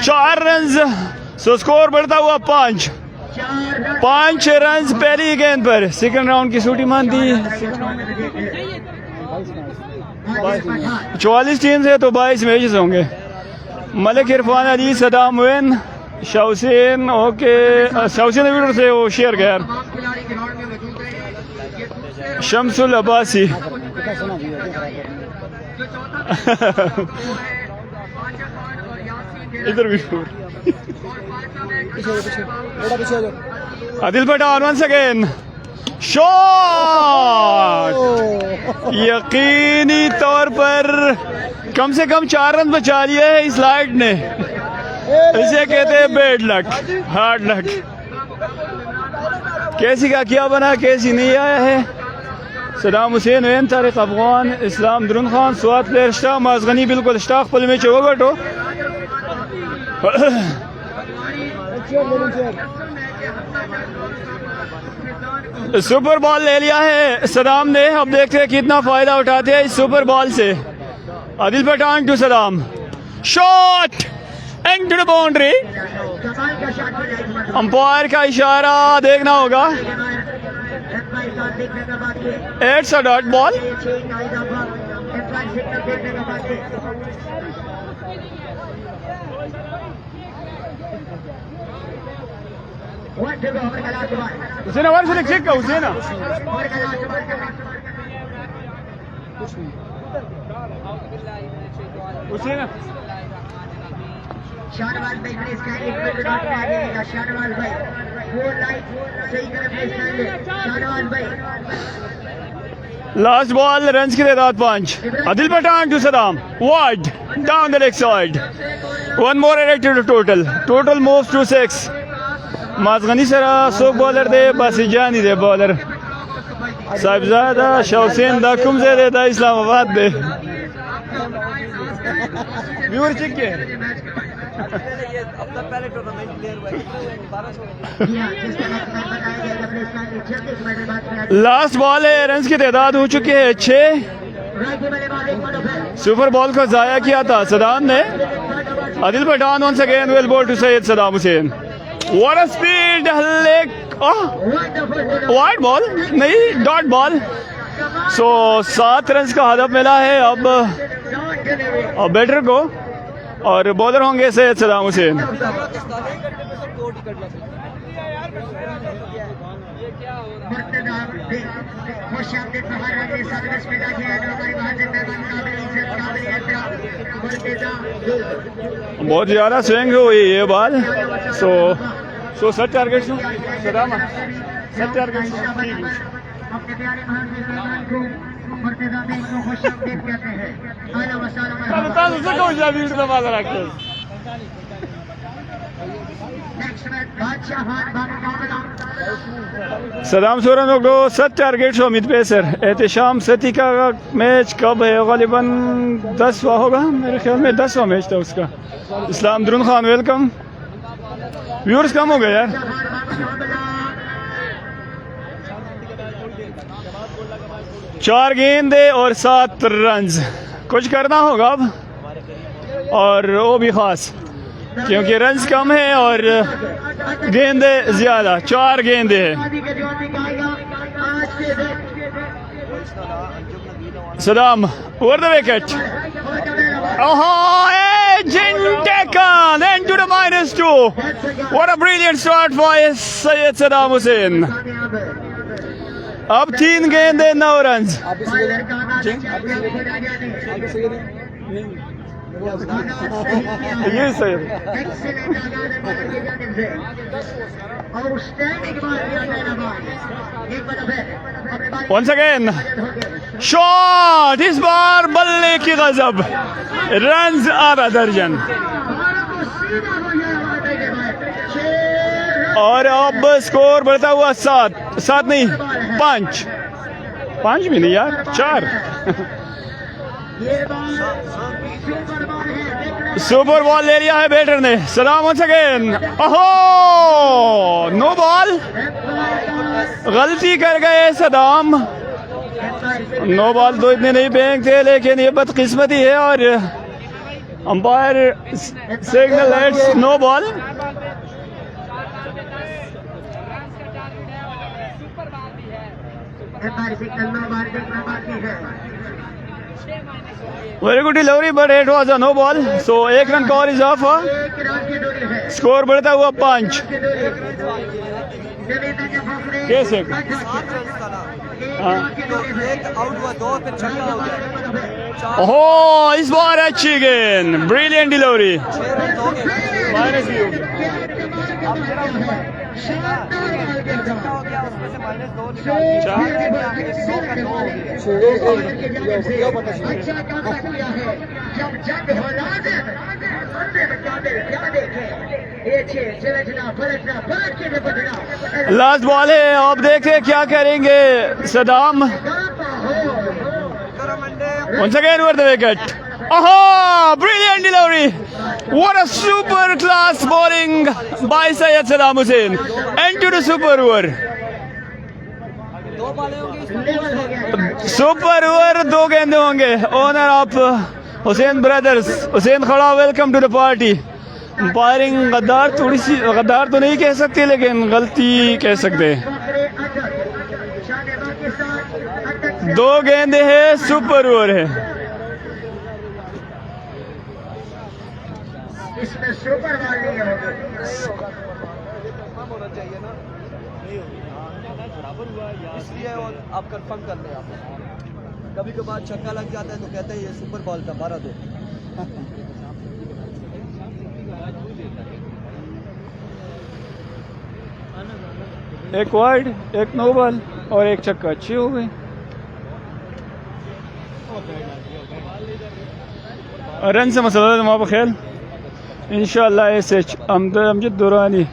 4 run, so score बढ़ता हुआ 5 रन पहली गेंद पर। सेकंड राउंड की सूटी मान दी। 44 टीम है तो 22 मैचेस होंगे। Malik Irfan Ali, Saddam win, Shah Hussain. Okay, Shah Hussain video से वो शेयर गया। शमसुल अब्बासी इधर भी Adil Pathan once again shot. यकीनी तौर पर कम से कम 4 रन बचा लिए है इस लाइट ने। इसे कहते हैं बैड लक, हार्ड लक। कैसी का क्या बना, कैसी नहीं आया है। सदाम हुसैन वैन, तारिक अफगान, इस्लाम दुरून खान, स्वात प्लेयर स्टाफ, माज़गनी बिल्कुल स्टाफ पल में चोगटो। सुपर बॉल ले लिया है सदाम ने। अब देखते हैं कितना फायदा उठाते हैं इस सुपर बॉल से। Adil Pathan to Saddam, shot and to the boundary. Umpire का इशारा देखना होगा। It's a dot ball. Hussain आवाज से चेक का हुसैन शाहनवाज भाई अपने स्टैंड एक मिनट में आ जाएगा। शाहनवाज भाई वो लाइट सही कर अपने स्टैंड। शाहनवाज भाई लास्ट बॉल रन की तादाद 5. Adil Pathan to Saddam. Wide down the leg side. One more erected total. Total moves to 6. Mazgani Sara soak bowler de Basijani de bowler. Saibzada Shausen da Kumze de da Islamabad de. Viewer check के अपना पहले टूर्नामेंट प्लेयर हुआ 1200. लास्ट बॉल है. रन की तादाद हो चुकी है 6. सुपर बॉल को जाया किया था सदाम ने. Adil Pathan once again well ball to Syed Saddam Hussain. What a speed leg. Wide ball नहीं, डॉट बॉल. सो 7 रन का हदफ मिला है अब बैटर को और बॉलर होंगे सैयद सदाम हुसैन. बहुत ज़्यादा स्विंग हुई ये बॉल. सो set target Saddam set target. अपने प्यारे महान मेहमान को मुर्तज़ा को खुशामदीद कहते हैं. आला वसाला नेक्स्ट मैच बादशाह सदाम सोरन को 7 टारगेट्स उम्मीद पे सर. एहतशाम सती का मैच कब है? गालिबन 10वां होगा मेरे ख्याल में. 10वां मैच था उसका. इस्लाम दुरून खान वेलकम. व्यूअर्स कम हो गए यार. चार गेंदे और 7 रन. कुछ करना होगा अब और वो भी खास क्योंकि रन्स कम है और गेंदे ज्यादा. 4 गेंदे हैं. Saddam over the wicket. taken into the -2. What a brilliant start for Syed Saddam Hussain. अब 3 गेंदे 9 रन. ये सही. Once again shot. इस बार बल्ले की गजब. रन्स आधा दर्जन और अब स्कोर बढ़ता हुआ 7 नहीं 5 भी नहीं यार 4. सुपर बॉल ले लिया है बैटर ने. सलाम once again. ओहो नो बॉल. गलती कर गए सदाम. नो बॉल तो इतने नहीं फेंकते लेकिन ये बदकिस्मती है और umpire signal let's no ball. Very good delivery but it was a no ball. So 1 run का और इजाफा. स्कोर बढ़ता हुआ 5. कैसे ओहो इस बार अच्छी गेंद. Brilliant delivery. लास्ट बॉल है. अब देखें क्या करेंगे Saddam. once again over the wicket. Oh, brilliant delivery. What a super class bowling by Syed Saddam Hussain. Into the super over. Super over 2 गेंदे होंगे. Owner of Hussain brothers Hussain खड़ा welcome to the party. Umpiring गद्दार थोड़ी सी गद्दार तो नहीं कह सकते लेकिन गलती कह सकते हैं. 2 गेंदे हैं. सुपर ओवर है. इसमें सुपर बॉल नहीं होगा. इसलिए आप कंफर्म कर लें. आप कभी कभार छक्का लग जाता है तो कहते हैं ये सुपर बॉल था 12-2. एक वाइड 1 नो बॉल और 1 छक्का. अच्छी हो गई. रन से मसला माँ बखेल इंशाल्लाह ऐसे अमजद दुरानी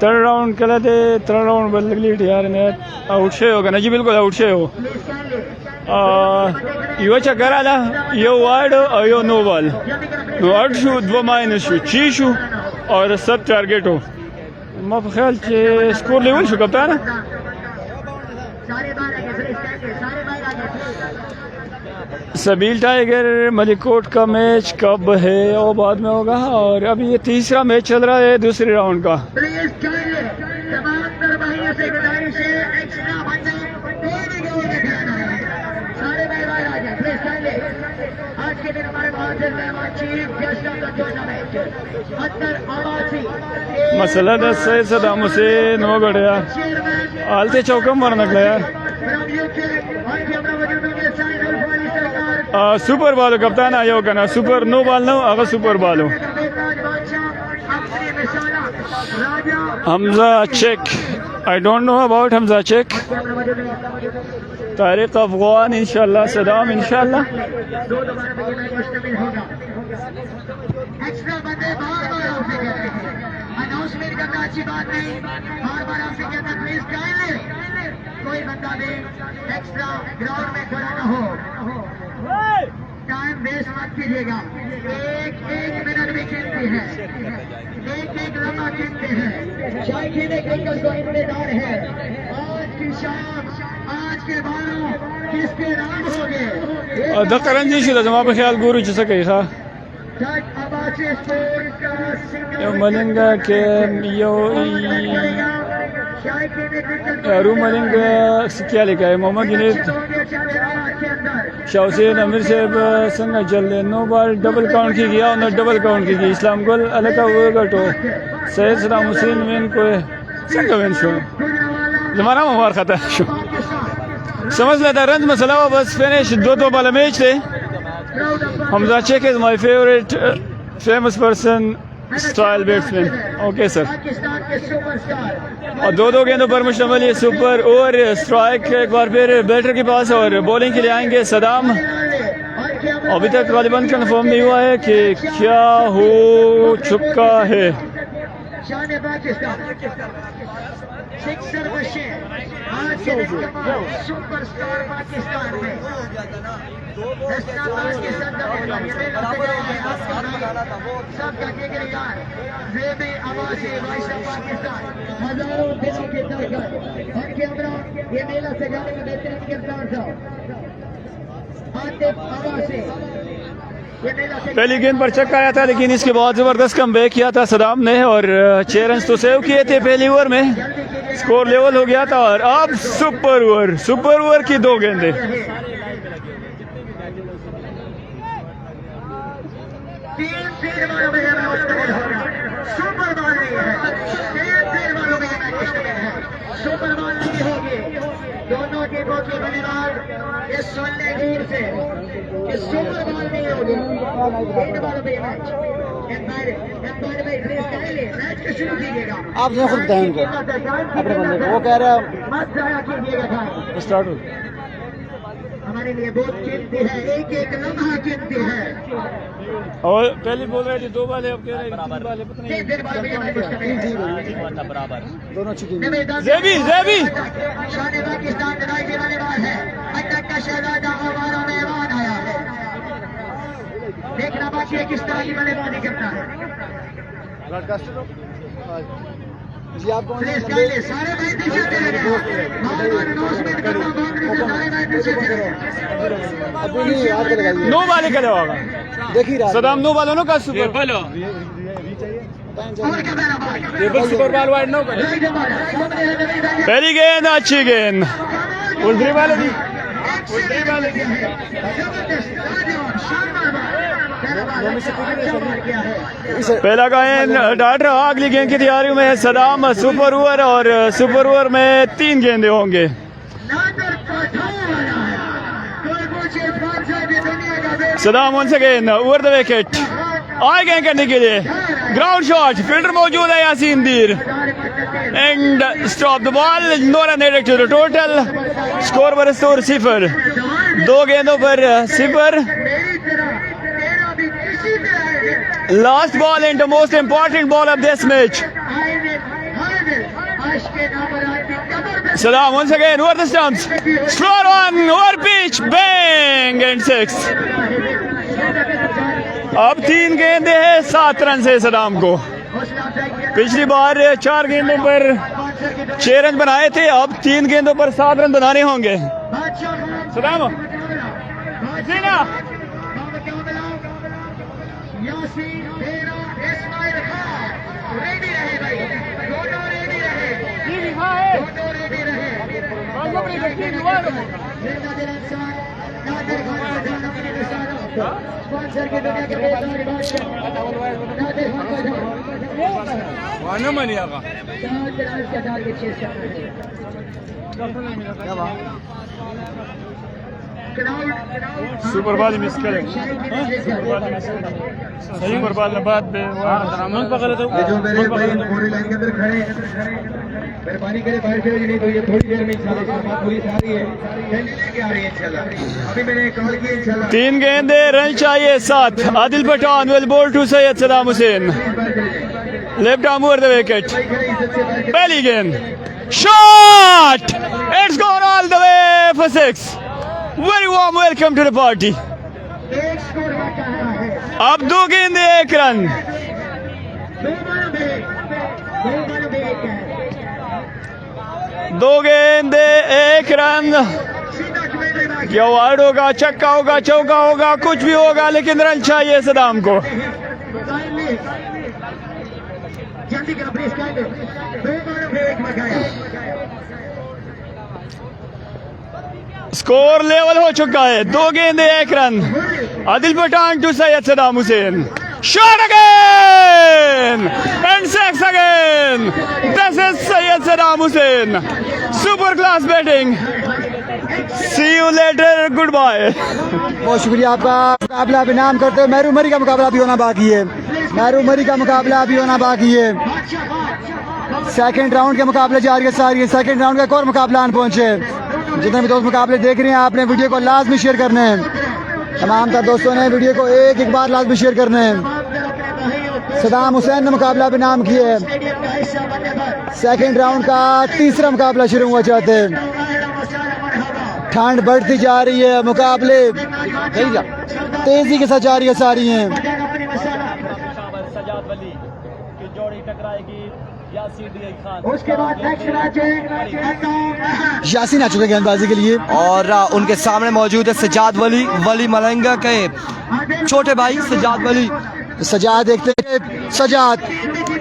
थर्ड राउंड कला दे थर्ड राउंड बदल यार ने आउट शे होगा ना जी बिल्कुल आउट शे हो यो चक्कर आला यो वार्ड और यो नो बॉल नो आउट शू 2 माइनस शू 6 शू और 7 टारगेट हो माँ बखेल स्कोर लेवल शू कप्तान सबील टाइगर मलिकोट का मैच कब है और बाद में होगा और अभी ये तीसरा मैच चल रहा है दूसरे राउंड का मसला दस है सदाम हुसैन हो गया आलते चौका मारना यार सुपर बॉल कप्तान आयो ना सुपर नो बॉल नो अगर सुपर बॉल हो Hamza check I don't know about Hamza check Tariq Afghan इंशाल्लाह सदाम इंशाल्लाह अनाउंसमेंट करना अच्छी बात नहीं बार आपसे कहता प्लीज काइंडली कोई बंदा भी एक्स्ट्रा ग्राउंड में खड़ा न हो टाइम वेस्ट मत कीजिएगा एक मिनट भी कीमती है एक लम्हा कीमती है शायकीन क्रिकेट को जिम्मेदार है आज की शाम आज के बारों किसके नाम हो गए दकरन जी शुदा जमा पे ख्याल गुरु जी सके था यो मलिंगा के यो रू मलिंगा क्या लिखा है मोहम्मद जुनैद शाहसेन अमीर साहब संग चल नो बॉल डबल काउंट की गया और डबल काउंट की गई इस्लाम गोल अलग का वो गटो सैयद सलाम हुसैन वेन को संग वेन शो जमाना मुबार खाता शो समझ लेता रन मसला हुआ बस फिनिश 2 बाल मैच थे Hamza check is my favourite famous person style batsman okay sir और 2 गेंदों पर मुश्तमिल ये सुपर ओवर स्ट्राइक एक बार फिर बैटर के पास और बॉलिंग के लिए आएंगे सदाम अभी तक गालिबन कंफर्म नहीं हुआ है कि क्या हो चुका है सुपरस्टार पाकिस्तान में सबका जिक्र जेबी आवाज़ पाकिस्तान हजारों दिनों के दरकार और कैमरा ये मेला सजाने में बेहतरीन किरदार था आतिफ आवाज़ पहली गेंद पर छक्का आया था लेकिन इसके बाद जबरदस्त कमबैक किया था सदाम ने और 6 रन तो सेव किए थे पहली ओवर में स्कोर लेवल हो गया था और अब सुपर ओवर की 2 गेंदें सुपर बॉल नहीं होगी दोनों टीमों की बल्लेबाज इस सुनने दूर से कि सुपर बॉल नहीं होगी 3 बॉल पे मैच एम्पायर भाई प्लीज काइंडली मैच को शुरू कीजिएगा आप जो खुद बताएं उनको अपने बंदे को वो कह रहा है मत जाया कीजिएगा टाइम स्टार्ट हो हमारे लिए बहुत कीमती है एक लम्हा कीमती है और पहले बोल रहे थे 2 बाल है अब कह रहे हैं 3 बाल है पता नहीं बराबर दोनों अच्छी टीम जेबी शान पाकिस्तान लड़ाई के बल्लेबाज है अटक का शहजादा हमारा मेहमान आया है देखना बाकी है किस तरह की बल्लेबाजी करता है जी आप कौन सारे भाई पीछे चले गए अनाउंसमेंट करना बाउंड्री से सारे भाई पीछे चले गए अभी नहीं याद लगाइए 9 बाल करे होगा देख ही रहा सदाम 9 बाल नो का सुपर बोलो और क्या मेरा भाई table super ball wide no करे पहली गेंद अच्छी गेंद उल्टी वाले की पहला गेंद डाट रहा अगली गेंद की तैयारी में सदाम सुपर ओवर और सुपर ओवर में 3 गेंदे होंगे Saddam once again over the wicket आए गेंद करने के लिए ग्राउंड शॉट फील्डर मौजूद है Yasin Dir and stop the ball no run added to the total score वर 0 2 गेंदों पर 0। मेरी तरह तेरा भी इसी तरह है। Last ball and the most important ball of this match. आए दिन हर दिन आज के नंबर आदमी कमर में Saddam once again over the stumps. Slower on over pitch. Bang and 6. अब 3 गेंदे हैं 7 रन से सदाम को। पिछली बार 4 गेंदों पर 6 रन बनाए थे, अब 3 गेंदों पर 7 रन बनाने होंगे। सदाम जीना यासीन तेरा इस्माइल खान रेडी रहे भाई, दोनों रेडी रहे, दोनों रेडी रहे। जिंदा दिल इंसान नादिर खान को जान अपने निशानों, स्पॉन्सर की दुनिया के बेदारी बादशाह नादिर खान को जान वाना मनिया का इसका टारगेट चेस कर रहे हैं। सुपर बॉल मिस करे। सही सुपर बॉल बाद में रामन पकड़े तो ये जो मेरे भाई पूरी लाइन के अंदर खड़े मेहरबानी करे बाहर चले, नहीं तो ये थोड़ी देर में इंशाल्लाह पुलिस आ रही है, जल्दी लेके आ रही है इंशाल्लाह। अभी मैंने कॉल की इंशाल्लाह 3 गेंदे रन चाहिए 7। Adil Pathan will bowl to Syed Saddam Hussain. Left arm over the wicket. पहली गेंद shot, it's gone all the way for 6। Very warm welcome to the party. एक स्कोर बचा है, अब 2 गेंदे 1 रन। दो बन बेक है। 2 गेंदे 1 रन। सीधा कमेंट्री में क्या वार्ड होगा, छक्का होगा, चौका होगा, कुछ भी होगा, लेकिन रन चाहिए सदाम को। काइंडली जल्दी करो प्लीज, काइंडली दो बन बेक लगाया। स्कोर लेवल हो चुका है, 2 गेंदे 1 run. Adil Pathan to Syed Saddam Hussain. Shot again and 6 again. This is Syed Saddam Hussain. Super class batting. See you later. Goodbye. बहुत शुक्रिया आपका। मुकाबला अभी नाम करते हो, मेहरू मरी का मुकाबला भी होना बाकी है। मेहरू मरी का मुकाबला भी होना बाकी है। सेकंड राउंड के मुकाबले जारी है सारी। सेकंड राउंड का एक और मुकाबला आन पहुंचे। जितने भी दोस्त मुकाबले देख रहे हैं, आपने वीडियो को लाजमी शेयर करना है। तमाम तर दोस्तों ने वीडियो को एक बार लाजमी शेयर करना है। सदाम हुसैन ने मुकाबला भी नाम किया है। सेकंड राउंड का तीसरा मुकाबला शुरू हुआ चाहते हैं। ठंड बढ़ती जा रही है, मुकाबले तेजी के साथ जारी है सारी हैं। उसके बाद नेक्स्ट मैच है यासीन आ चुके गेंदबाजी के लिए और उनके सामने मौजूद है सजाद वली मलंगा के छोटे भाई सजाद वली। सजाद देखते हैं। सजाद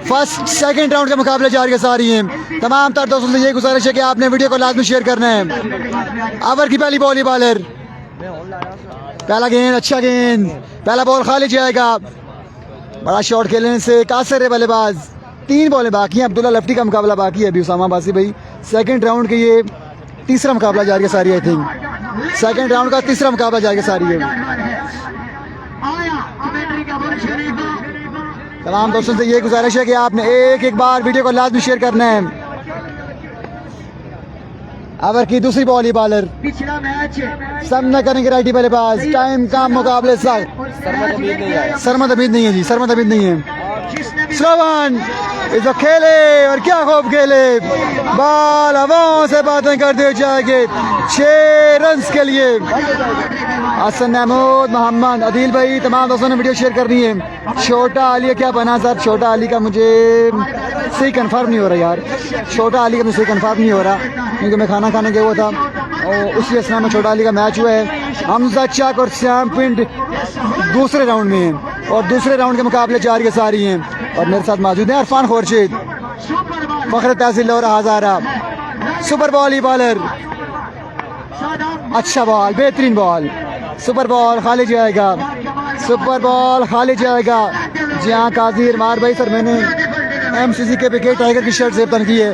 फर्स्ट सेकंड राउंड के मुकाबले जारी है सारी हैं। तमाम तर दोस्तों से ये गुजारिश है कि आपने वीडियो को लाजमी शेयर करना है। ओवर की पहली बॉल बॉलर, पहला गेंद, अच्छा गेंद, पहला बॉल खाली जाएगा। बड़ा शॉट खेलने से कासर है बल्लेबाज। 3 बॉलें बाकी हैं। अब्दुल्ला लफ्टी का मुकाबला बाकी है अभी। उसामा बासी भाई सेकंड राउंड के ये तीसरा मुकाबला जारी है सारी। आई थिंक सेकंड राउंड का तीसरा मुकाबला जारी है सारी है। तमाम दोस्तों से ये गुजारिश है कि आपने एक बार वीडियो को लाजमी शेयर करना है। ओवर की दूसरी बॉल बॉलर, पिछला मैच सामना करेंगे राइटी बल्लेबाज। टाइम का मुकाबले सरमद अमीद नहीं है जी, सरमद अमीद नहीं है। स्लोवन इस वक्त खेले और क्या खूब खेले। बॉल हवाओं से बातें करते जाएंगे 6 रन के लिए। हसन महमूद, मोहम्मद अदील भाई, तमाम दोस्तों ने वीडियो शेयर करनी है। छोटा अली क्या बना सर? छोटा अली का मुझे सही कंफर्म नहीं हो रहा यार। छोटा अली का मुझे सही कंफर्म नहीं हो रहा क्योंकि मैं खाना खाने गया हुआ था और उसी असना में छोटा अली का मैच हुआ है। हमजा चक और श्याम पिंड दूसरे राउंड में हैं और दूसरे राउंड के मुकाबले जारी सारी हैं। और मेरे साथ मौजूद है इरफान खुर्शीद, फखर तहसील और हजारा। सुपर बॉल ही बॉलर, अच्छा बॉल, बेहतरीन बॉल। सुपर बॉल खाली जाएगा, सुपर बॉल खाली जाएगा। जी हाँ काजी इरमार भाई सर, मैंने MCC के विकेट टाइगर की शर्ट जेबतन की है,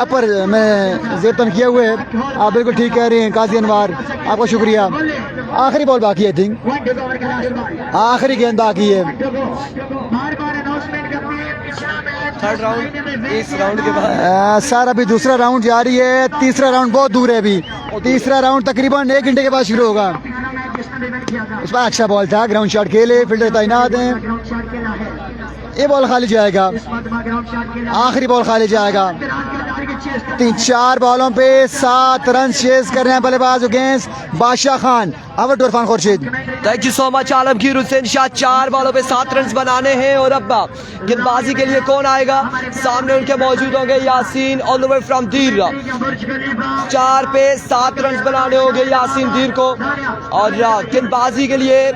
अपर में जेबतन किया हुआ है। आप बिल्कुल ठीक कह रहे हैं काजी अनवार, आपका शुक्रिया। आखिरी बॉल बाकी है, थिंक आखिरी गेंद बाकी है। थर्ड राउंड इस राउंड के बाद सर अभी दूसरा राउंड जारी है, तीसरा राउंड बहुत दूर है अभी। तीसरा राउंड तकरीबन 1 घंटे के बाद शुरू होगा। उस पर अच्छा बॉल था, ग्राउंड शॉट खेले, फील्डर तैनात हैं। ये बॉल खाली जाएगा, आखिरी बॉल खाली जाएगा। 3-4 बॉलों पे 7 रन चेज कर रहे हैं बल्लेबाज against Badshah Khan. Our Irfan Khurshid. Thank you so much Alamgir Hussain Shah. 4 बॉलों पे 7 रन बनाने हैं और अब गेंदबाजी के लिए कौन आएगा? सामने उनके मौजूद होंगे Yasin all the way from दीर। 4 पे 7 रन बनाने होंगे यासीन दीर को। और गेंदबाजी के लिए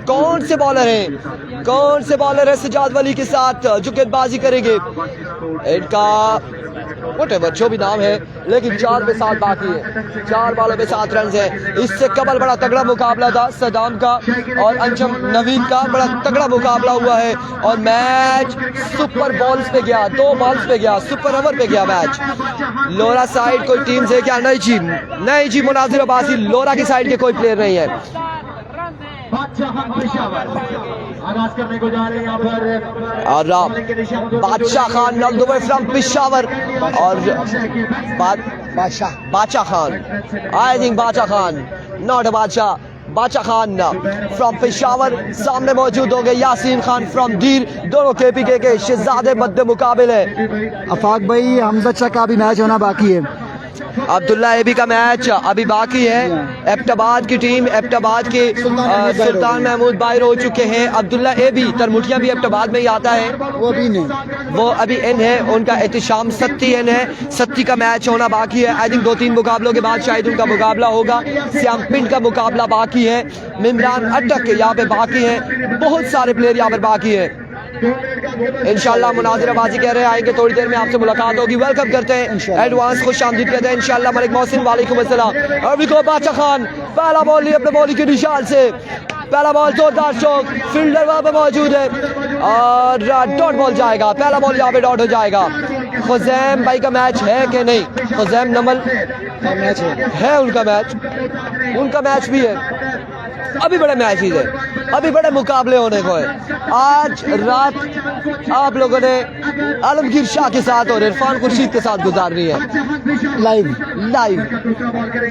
कौन से बॉलर हैं? कौन से बॉलर है सजाद वली के साथ जो गेंदबाजी करेंगे? इनका व्हाटएवर जो भी नाम है, लेकिन 4 पे 7 बाकी है। 4 बॉलों पे 7 रन है। इससे कबल बड़ा तगड़ा मुकाबला था सदाम का और अंजम नवीन का, बड़ा तगड़ा मुकाबला हुआ है और मैच सुपर बॉल्स पे गया, 2 बॉल्स पे गया, सुपर ओवर पे गया मैच। लोरा साइड कोई टीम से क्या? नहीं जी मुनाजिर अब्बासी लोरा की साइड के कोई प्लेयर नहीं है। आगाज करने को जा रहे हैं यहाँ पर और बादशाह Khan all the way from Peshawar और बादशाह खान, आई थिंक बादशाह खान, नॉट बादशाह खान फ्रॉम पेशावर। सामने मौजूद होंगे यासीन खान फ्रॉम दीर। दोनों केपीके के शहजादे मद्दे मुकाबिल है। अफाक भाई हमजा चक का भी मैच होना बाकी है। अब्दुल्ला एबी का मैच अभी बाकी है। एबटाबाद की टीम, एबटाबाद के सुल्तान महमूद बाहर हो चुके हैं। अब्दुल्ला एबी तरमुटिया भी एबटाबाद में ही आता है, वो अभी इन है। उनका एहतिशाम सत्ती इन है। सत्ती का मैच होना बाकी है। आई थिंक 2-3 मुकाबलों के बाद शायद उनका मुकाबला होगा। श्याम पिंड का मुकाबला बाकी है। मिमरान अटक यहाँ पे बाकी है। बहुत सारे प्लेयर यहाँ पर बाकी है। इंशाल्लाह मुनाजिराबाजी कह रहे हैं आएंगे, थोड़ी देर में आपसे मुलाकात होगी। वेलकम करते हैं, एडवांस खुश आमदीद कहते हैं इंशाल्लाह। मलिक मोहसिन वालेकुम अस्सलाम। अभी को बादशाह खान पहला बॉल लिए अपने बॉलिंग के निशान से। पहला बॉल जोरदार स्ट्रोक, फील्डर वहां पे मौजूद है और डॉट बॉल जाएगा। पहला बॉल यहाँ पे डॉट हो जाएगा। खुजैम भाई का मैच है कि नहीं? खुजैम नमल मैच है उनका मैच भी है। अभी बड़े मैचेस है, अभी बड़े मुकाबले होने को है। आज रात आप लोगों ने आलमगीर शाह के साथ और इरफान खुर्शीद के साथ गुजारनी है लाइव।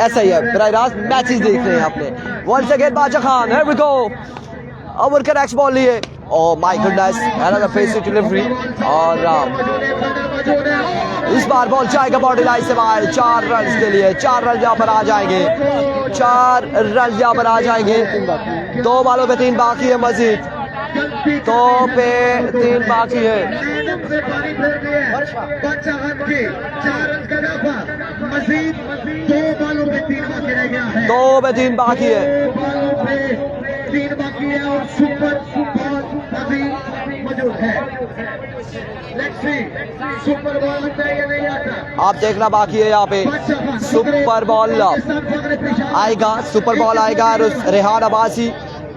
ऐसा ही है, बराह रास्त मैचेस देख रहे हैं आपने। Once again Badshah Khan, here we go. Over का नेक्स्ट बॉल लिए। Oh my goodness, another pacy delivery और इस बार बॉल जाएगा बॉडी लाइन से बाहर। 4 रन के लिए 4 रन यहाँ पर आ जाएंगे। 4 रन यहाँ पर आ जाएंगे। 2 बॉलों पे 3 बाकी है मजीद। 2 पे 3 बाकी है। 2 पे 3 बाकी है। 3 बाकी है और सुपर अभी मौजूद है। सुपर बॉल लगता है या नहीं आता? आप देखना बाकी है यहाँ पे सुपर बॉल आएगा। सुपर बॉल आएगा। रेहान अब्बासी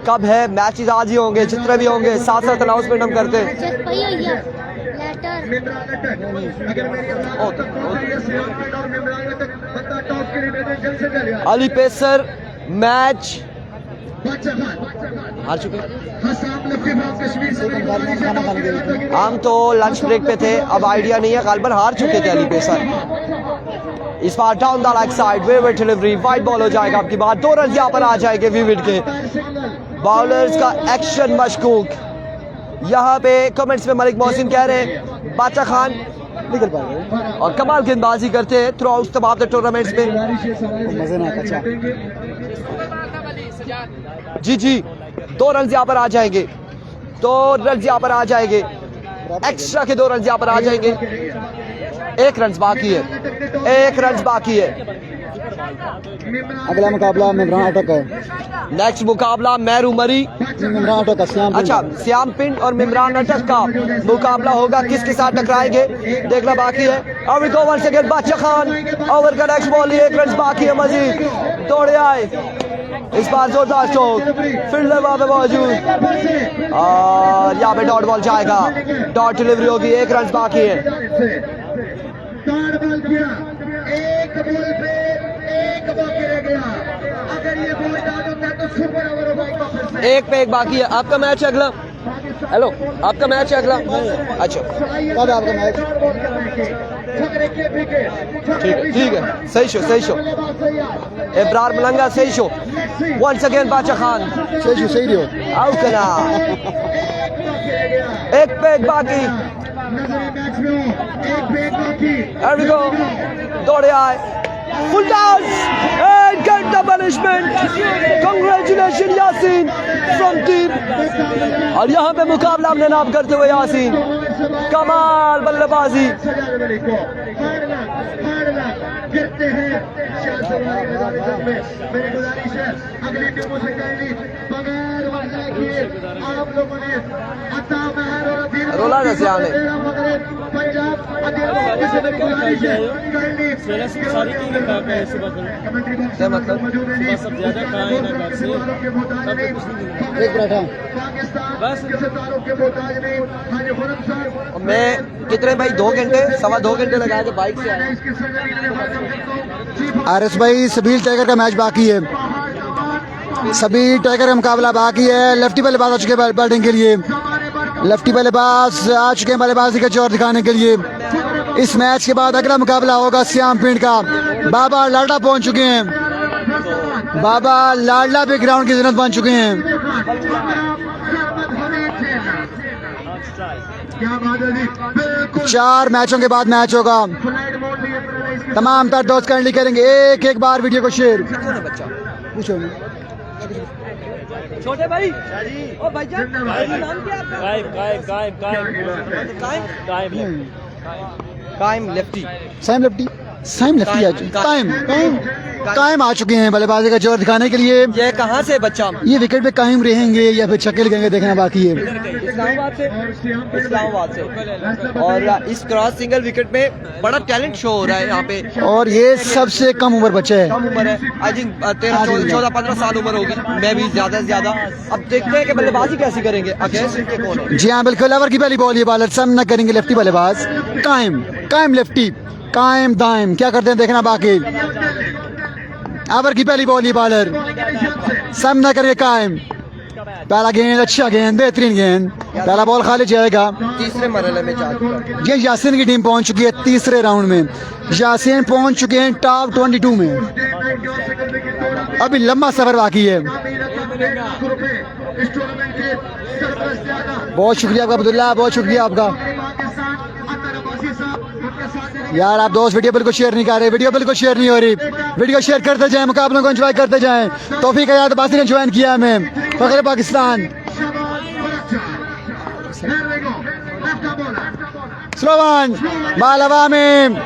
कब है? मैचेस आज ही होंगे, जितने भी होंगे साथ साथ अनाउंसमेंट हम करते हैं। अली पेसर मैच हार चुके। हम तो लंच ब्रेक पे थे, अब आइडिया नहीं है, गालिबन हार चुके थे अली पेसर। इस बार down the leg side wayward delivery, wide ball हो जाएगा आपकी बात। 2 रन यहाँ पर आ जाएंगे विविड के। बॉलर्स का एक्शन मशकूक। यहाँ पे कमेंट्स में मलिक मोहसिन कह रहे हैं बादशाह खान निकल पाएंगे और कमाल गेंदबाजी करते हैं थ्रू आउट तमाम टूर्नामेंट्स में। जी 2 रन यहाँ पर आ जाएंगे। 2 रन यहाँ पर आ जाएंगे। एक्स्ट्रा के 2 रन यहाँ पर आ जाएंगे। 1 रन बाकी है। 1 रन बाकी है। अगला मुकाबला मिमरान अटक है। नेक्स्ट मुकाबला मेरू मरी, मिमरान अटक का अच्छा श्याम पिंड और मिमरान अटक का मुकाबला होगा। किसके साथ टकराएंगे देखना बाकी है। अभी को once again Badshah Khan. Over का नेक्स्ट बॉल 1 रन बाकी है मजीद। दौड़े आए इस बार जोरदार स्ट्रोक, फील्डर वहां पे मौजूद और यहाँ पे डॉट बॉल जाएगा। डॉट डिलीवरी होगी। 1 रन बाकी है। एक बॉल पे 1 बाकी रह गया। अगर ये बॉल डाउन होता है तो सुपर ओवर होगा। 1 पे 1 बाकी है। आपका मैच है अगला। हेलो, आपका मैच है अगला? अच्छा कब है आपका मैच? ठीक है, सही शो इब्रार मलंगा, सही show once again Badshah Khan सही रही हो। आउट करा, एक पे एक बाकी, There we go. दौड़े आए, full toss and get the punishment. Congratulations Yasin from team। और यहाँ पे मुकाबला हमने नाम करते हुए यासीन, कमाल बल्लेबाजी। गिरते हैं मेरी गुजारिश है अगली टीमों से बगैर वजह के आप लोगों ने अता महर और रोला जैसे आने पंजाब गुजारिश है सारी टीम का है क्या मतलब? सब ज्यादा कहाँ है ना घर से एक बैठा पाकिस्तान के सितारों के मोहताज नहीं हाजी खुरम सर। मैं कितने भाई 2 घंटे 2.25 घंटे लगा के बाइक से आया। आरएस भाई सबील टाइगर का मैच बाकी है, सबील टाइगर का मुकाबला बाकी है। लेफ्टी बल्लेबाज आ चुके हैं बैटिंग के लिए, लेफ्टी बल्लेबाज आ चुके हैं बल्लेबाजी का जोर दिखाने के लिए। इस मैच के बाद अगला मुकाबला होगा श्याम पिंड का। बाबा लाडला पहुंच चुके हैं, बाबा लाडला भी ग्राउंड की जरूरत बन चुके हैं। क्या बात है जी, 4 मैचों के बाद मैच होगा। तमाम पर दोस्त काइंडली करेंगे एक बार वीडियो को शेयर। पूछो छोटे भाई ओ भाईजान, नाम क्या है आपका? कायम लेफ्टी, साइम लेफ्टी कायम आ चुके हैं बल्लेबाजी का जोर दिखाने के लिए। ये कहाँ से बच्चा? ये विकेट पे कायम रहेंगे या फिर छक्के लगेंगे देखना बाकी है। इस्लामाबाद से और इस क्रॉस सिंगल विकेट में बड़ा टैलेंट शो हो रहा है यहाँ पे। और ये सबसे कम उम्र बच्चा है, कम उम्र है, आई थिंक 14-15 साल उम्र होगी, मैं भी ज्यादा से ज्यादा। अब देखते हैं कि बल्लेबाजी कैसी करेंगे, अगेंस्ट इनके कौन है। जी हाँ बिल्कुल। ओवर की पहली बॉल, ये बॉलर सामना करेंगे लेफ्टी बल्लेबाज कायम लेफ्टी, कायम दायम, क्या करते हैं देखना बाकी। ओवर की पहली बॉल, ये बॉलर सामना करेंगे कायम। पहला गेंद, अच्छा गेंद, बेहतरीन गेंद, पहला बॉल खाली जाएगा। तीसरे मरहले में ये यासीन की टीम पहुंच चुकी है तीसरे राउंड में। यासीन पहुंच चुके हैं टॉप 22 में। अभी लंबा सफर बाकी है। बहुत शुक्रिया आपका अब्दुल्ला, बहुत शुक्रिया आपका यार। आप दोस्त वीडियो बिल्कुल शेयर नहीं कर रहे, वीडियो बिल्कुल शेयर नहीं हो रही। वीडियो शेयर करते जाएं, मुकाबलों को एंजॉय करते जाएं। तौफीक आयात बासी ने ज्वाइन किया हमें, फखर पाकिस्तान। स्लोवान बाल हवा में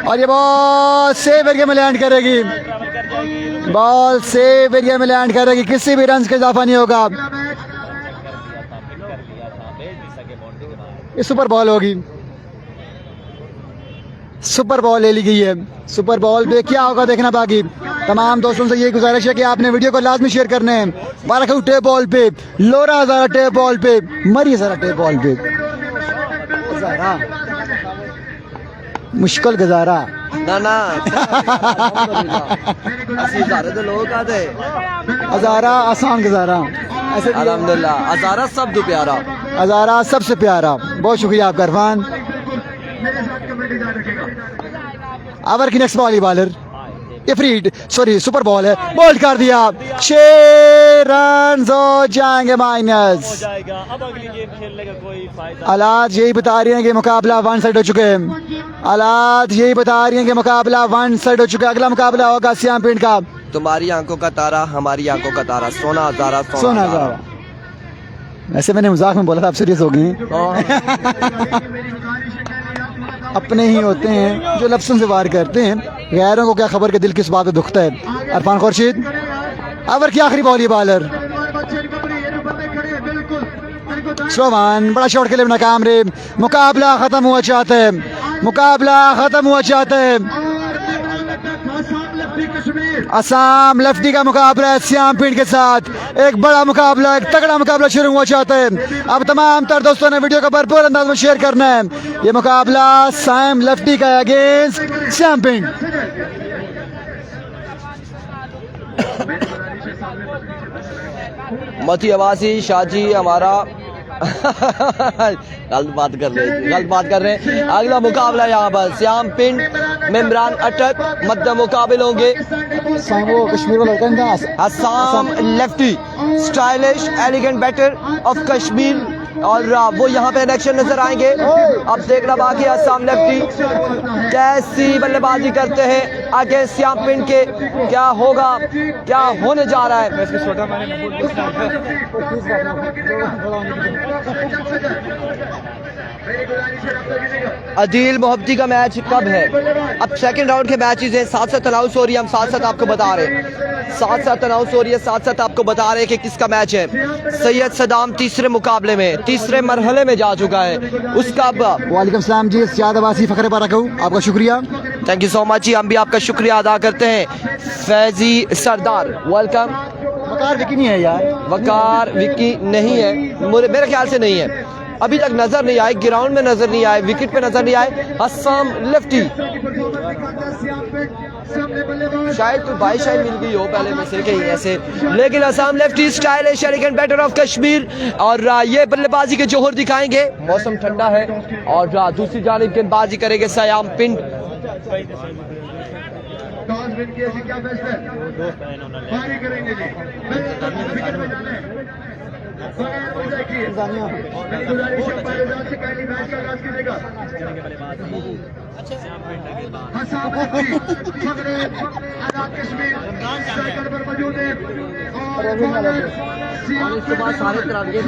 और ये बॉल सेफ एरिया में लैंड करेगी, बॉल सेफ एरिया में लैंड करेगी, किसी भी रन का इजाफा नहीं होगा। ये सुपर बॉल होगी, सुपर बॉल ले ली गई है। सुपर बॉल पे क्या होगा देखना बाकी। तमाम दोस्तों से ये गुजारिश है कि आपने वीडियो को लाजमी शेयर करने हैं। बारह टेप बॉल पे, लोरा हजारा टेप बॉल पे, मरी हजारा टेप बॉल पे, मुश्किल गुजारा ना हजारे तो लोग आते, हजारा आसान गुजारा, ऐसे अल्हम्दुलिल्लाह। हजारा सब दो प्यारा, हजारा सबसे प्यारा। बहुत शुक्रिया आपका इरफान। ओवर की नेक्स्ट बॉल, बॉलर ये फ्री सॉरी सुपर बॉल है, बोल्ड कर दिया। 6 रन हो जाएंगे माइनस। अब अगली गेम खेलने का कोई फायदा। हालात यही बता रही हैं कि मुकाबला 1 साइड हो चुके हैं। हालात यही बता रही हैं कि मुकाबला 1 साइड हो चुका है। अगला मुकाबला होगा श्याम पिंड का। तुम्हारी आंखों का तारा, हमारी आंखों का तारा, सोना हजारा सोना हजारा। वैसे मैंने मजाक में बोला था, आप सीरियस हो गए। अपने ही होते हैं जो लफ्ज़ों से वार करते हैं, गैरों को क्या खबर कि दिल किस बात पे दुखता है। अरफान खुर्शीद ओवर की आखिरी बॉल, ये बॉलर स्लोवान बड़ा शॉट के लिए नाकाम रे। मुकाबला खत्म हुआ चाहता है, मुकाबला खत्म हुआ चाहता है। असम लेफ्टी का मुकाबला है श्याम पिंड के साथ। एक बड़ा मुकाबला, एक तगड़ा मुकाबला शुरू हुआ चाहता है। अब तमाम तर दोस्तों ने वीडियो को भरपूर अंदाज में शेयर करना है। ये मुकाबला सैम लेफ्टी का है अगेंस्ट श्याम पिंड। मती अवासी शाहजी हमारा गलत बात कर रहे हैं अगला मुकाबला यहाँ पर श्याम पिंड मिमरान अटक मध्य मुकाबले होंगे वो कश्मीर वाला होता है ना, Asim lefty stylish elegant batter of Kashmir और वो यहाँ पे एक्शन नजर आएंगे। अब देखना बाकी असम लेफ्टी कैसी बल्लेबाजी करते हैं आगे श्याम पिंड के, क्या होगा, क्या होने जा रहा है। अदील मोहब्बती का मैच कब है? अब सेकंड राउंड के मैचेस हैं, साथ साथ अनाउंस हो रही है, हम साथ साथ आपको बता रहे हैं, साथ साथ अनाउंस हो रही है, साथ साथ आपको बता रहे हैं कि किसका मैच है। सैयद सदाम तीसरे मुकाबले में तीसरे मरहले में जा चुका है, उसका अब वालेकुम सलाम जी, सियाद अब्बासी फखरे बारकू, आपका शुक्रिया, थैंक यू सो मच जी, हम भी आपका शुक्रिया अदा करते हैं। फैजी सरदार वेलकम। वकार विकी नहीं है यार, वकार विकी नहीं है, मेरे ख्याल से नहीं है, अभी तक नजर नहीं आए, ग्राउंड में नजर नहीं आए, विकेट पे नजर नहीं आए। असम लेफ्टी शायद तो बाई शायद मिल गई हो पहले में से कहीं ऐसे, लेकिन Asim lefty stylish elegant batter of Kashmir और ये बल्लेबाजी के जोहर दिखाएंगे। मौसम ठंडा है और दूसरी जानिब गेंदबाजी करेंगे श्याम पिंड। टॉस विन किया क्या बेस्ट है, पारी करेंगे जी, विकेट में जाना है। गुजारिश है पहले से पहली मैच का आगाज कीजिएगा। आजाद कश्मीर साइकिल पर मौजूद है और इसके बाद सारे तिरंगे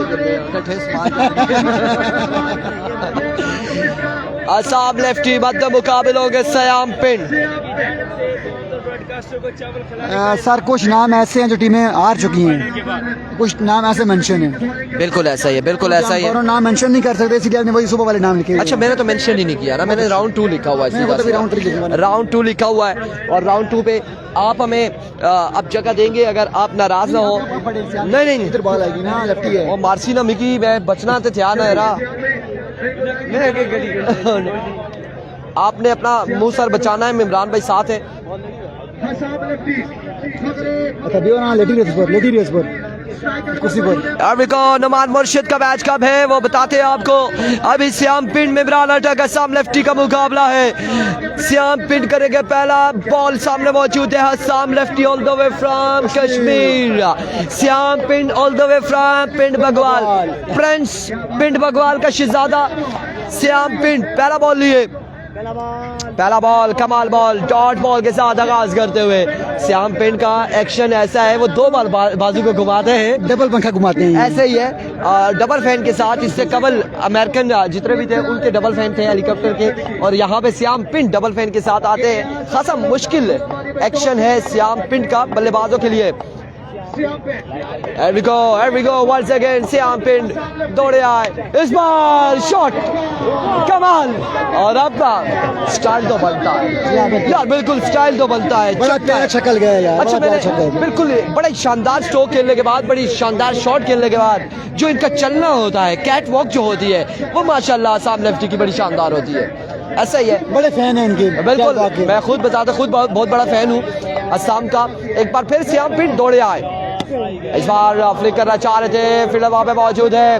असम लेफ्टी मध्य मुकाबले होंगे श्याम पिंड। सर कुछ नाम ऐसे हैं जो टीमें हार चुकी हैं, कुछ नाम ऐसे मेंशन है। बिल्कुल ऐसा ही है, बिल्कुल ऐसा ही है। और नाम मेंशन नहीं कर सकते इसलिए आपने वही सुबह वाले नाम लिखे। अच्छा मैंने तो मेंशन ही नहीं किया ना, मैंने राउंड 2 लिखा हुआ है, राउंड 2 लिखा हुआ है और राउंड 2 पे आप हमें अब जगह देंगे अगर आप नाराज ना हो। नहीं इधर बॉल आएगी ना, लेफ्टी है और मारसी ना मिकी मैं बचना तो ध्यान है रहा, आपने अपना मुंह सर बचाना है। इमरान भाई साथ है। नुमान मुर्शिद का मैच कब है वो बताते हैं आपको। अभी श्याम पिंड में इमरान अटक असम लेफ्टी का मुकाबला है। श्याम पिंड करेंगे पहला बॉल, सामने मौजूद है Assam lefty all the way from Kashmir. Shyam पिंड ऑल द वे फ्रॉम पिंड बगवाल, प्रिंस पिंड बगवाल का शहजादा श्याम पिंड पहला बॉल लिए, पहला बॉल कमाल बॉल डॉट बॉल के साथ आगाज करते हुए। श्याम पिंड का एक्शन ऐसा है, वो 2 बार बाजू को घुमाते हैं, डबल पंखा घुमाते हैं, ऐसे ही है डबल फैन के साथ। इससे कबल अमेरिकन जितने भी थे उनके डबल फैन थे हेलीकॉप्टर के, और यहाँ पे श्याम पिंड डबल फैन के साथ आते हैं। खासा मुश्किल एक्शन है श्याम पिंड का बल्लेबाजों के लिए। Here we go once again। Shyam पिंड दौड़े आए, इस बार शॉट कमाल, और अब स्टाइल तो बनता है यार, बिल्कुल स्टाइल तो बनता है। बड़ा प्यारा शक्ल गया यार। अच्छा मैंने बिल्कुल बड़ा शानदार स्ट्रोक खेलने के बाद, बड़ी शानदार शॉट खेलने के बाद जो इनका चलना होता है, कैट वॉक जो होती है, वो माशाल्लाह असम लेफ्टी की बड़ी शानदार होती है। ऐसा ही है, बड़े फैन हैं इनके, बिल्कुल मैं खुद बहुत बड़ा फैन हूँ असम का। एक बार फिर श्याम पिंड दौड़े आए, इस बार फ्लिक करना चाह रहे थे, फील्डर वहां पे मौजूद है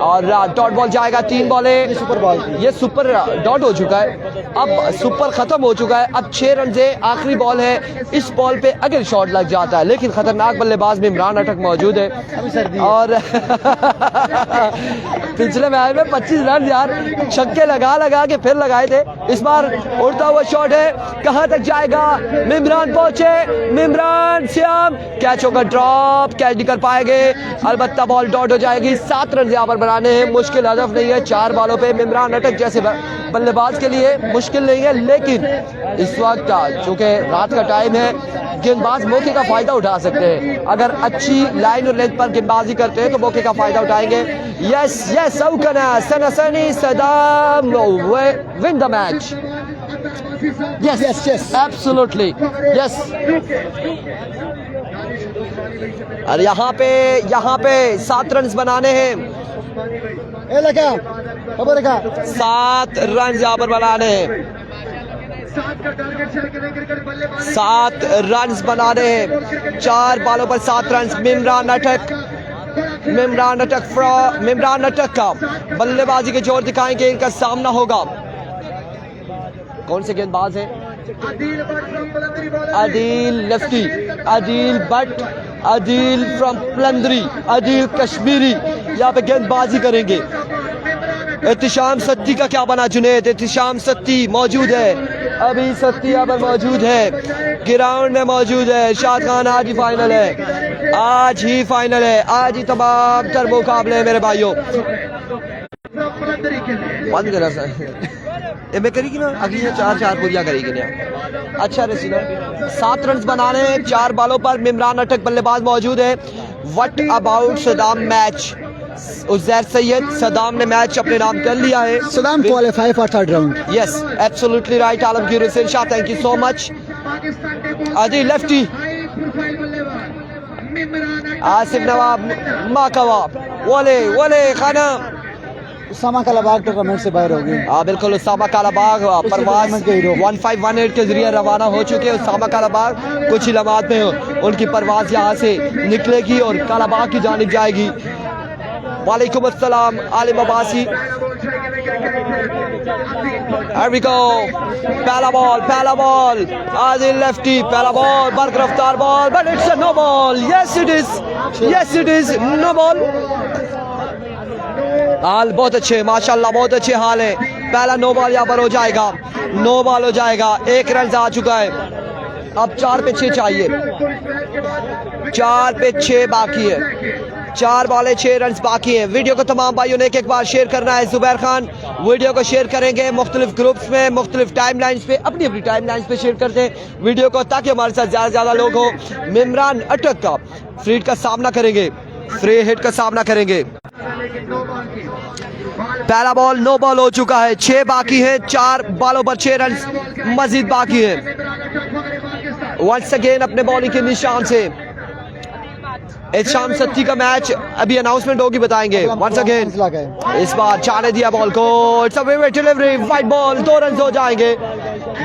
और डॉट बॉल जाएगा। 3 बॉलें सुपर बॉल, ये सुपर डॉट हो चुका है, अब सुपर खत्म हो चुका है। अब 6 रन से आखिरी बॉल है, इस बॉल पे अगर शॉट लग जाता है, लेकिन खतरनाक बल्लेबाज में इमरान अटक मौजूद है। और पिछले मैच में 25 रन यार छक्के लगा के फिर लगाए थे, इस बार उड़ता हुआ शॉट है, कहां तक जाएगा, मिमरान पहुंचे, मिमरान श्याम कैच होगा ड्रॉप, कैच नहीं कर पाएंगे, अलबत्ता बॉल डॉट हो जाएगी। 7 रन यहाँ पर बनाने हैं, मुश्किल हदफ नहीं है 4 बॉलों पे। इमरान अटक जैसे बल्लेबाज के लिए मुश्किल नहीं है, लेकिन इस वक्त चूंकि रात का टाइम है, गेंदबाज मौके का फायदा उठा सकते हैं। अगर अच्छी लाइन और लेंथ पर गेंदबाजी करते हैं तो मौके का फायदा उठाएंगे। यस सनसनी Saddam win the match. Yes, absolutely, yes। और यहाँ पे 7 रन बनाने हैं, 7 रन यहाँ पर बनाने हैं, 7 रन बनाने हैं, 4 बॉलों पर 7 रन। इमरान अटक मिमरान अटक का बल्लेबाजी के जोर दिखाएंगे, इनका सामना होगा। कौन से गेंदबाज है? आदिल लेफ्टी, आदिल भट्ट, आदिल फ्रॉम पलंदरी, आदिल कश्मीरी यहाँ पे गेंदबाजी करेंगे। एहतिशाम सत्ती का क्या बना जुनैद? एहतिशाम सत्ती मौजूद है, अभी सत्ती यहाँ पर मौजूद है, ग्राउंड में मौजूद है। शाद खान आज ही फाइनल है, आज ही फाइनल है, आज ही तमाम तर मुकाबले हैं मेरे भाइयों। बंद करा सर मैं करेगी ना अगली 4 पूरियां करेगी ना। अच्छा रसीना 7 रन बनाने 4 बॉलों पर मिमरान अटक बल्लेबाज मौजूद है। What about Saddam match? Uzair Syed, Saddam ने मैच अपने नाम कर लिया है। Saddam qualify for third round. Yes absolutely right. Alamgir Hussain Shah, thank you so much. आदि लेफ्टी, आसिफ नवाब, माकवा, वले खाना, उसामा कालाबाग टूर्नामेंट से बाहर हो गए। हाँ बिल्कुल, उसामा कालाबाग परवाज 1518 के जरिए रवाना हो चुके हैं। उसामा कालाबाग कुछ ही लम्हात में उनकी परवाज यहाँ से निकलेगी और कालाबाग की जानिब जाएगी। वालेकुम अस्सलाम आलिम अब्बासी। Here we go. पहला बॉल आदिल लेफ्टी, पहला बॉल बर्क रफ्तार ball, but it's a no ball. Yes it is no ball. हाल बहुत अच्छे, माशाल्लाह बहुत अच्छे हाल है। पहला नो बॉल यहाँ पर हो जाएगा, नो बॉल हो जाएगा। 1 रन आ चुका है, अब 4 पे 6 चाहिए। 4 पे 6 बाकी है, 4 बॉलें 6 रन बाकी हैं। वीडियो को तमाम भाइयों ने एक बार शेयर करना है। जुबैर खान वीडियो को शेयर करेंगे मुख्तलिफ ग्रुप्स में, मुख्तलिफ टाइम लाइन्स पे, अपनी टाइम लाइन्स पे शेयर करते हैं वीडियो को ताकि हमारे साथ ज़्यादा लोग हो। मिमरान अटक का फ्री हिट का सामना करेंगे, फ्री हिट का सामना करेंगे। पहला बॉल नो बॉल हो चुका है, 6 बाकी है, 4 बॉलों पर 6 रन मजीद बाकी है। वंस अगेन अपने बॉलिंग के निशान से एहतिशाम सत्ती का मैच अभी अनाउंसमेंट होगी, बताएंगे। वंस अगेन इस बार चाले दिया बॉल को, it's a wayward delivery, wide ball, 2 run हो जाएंगे,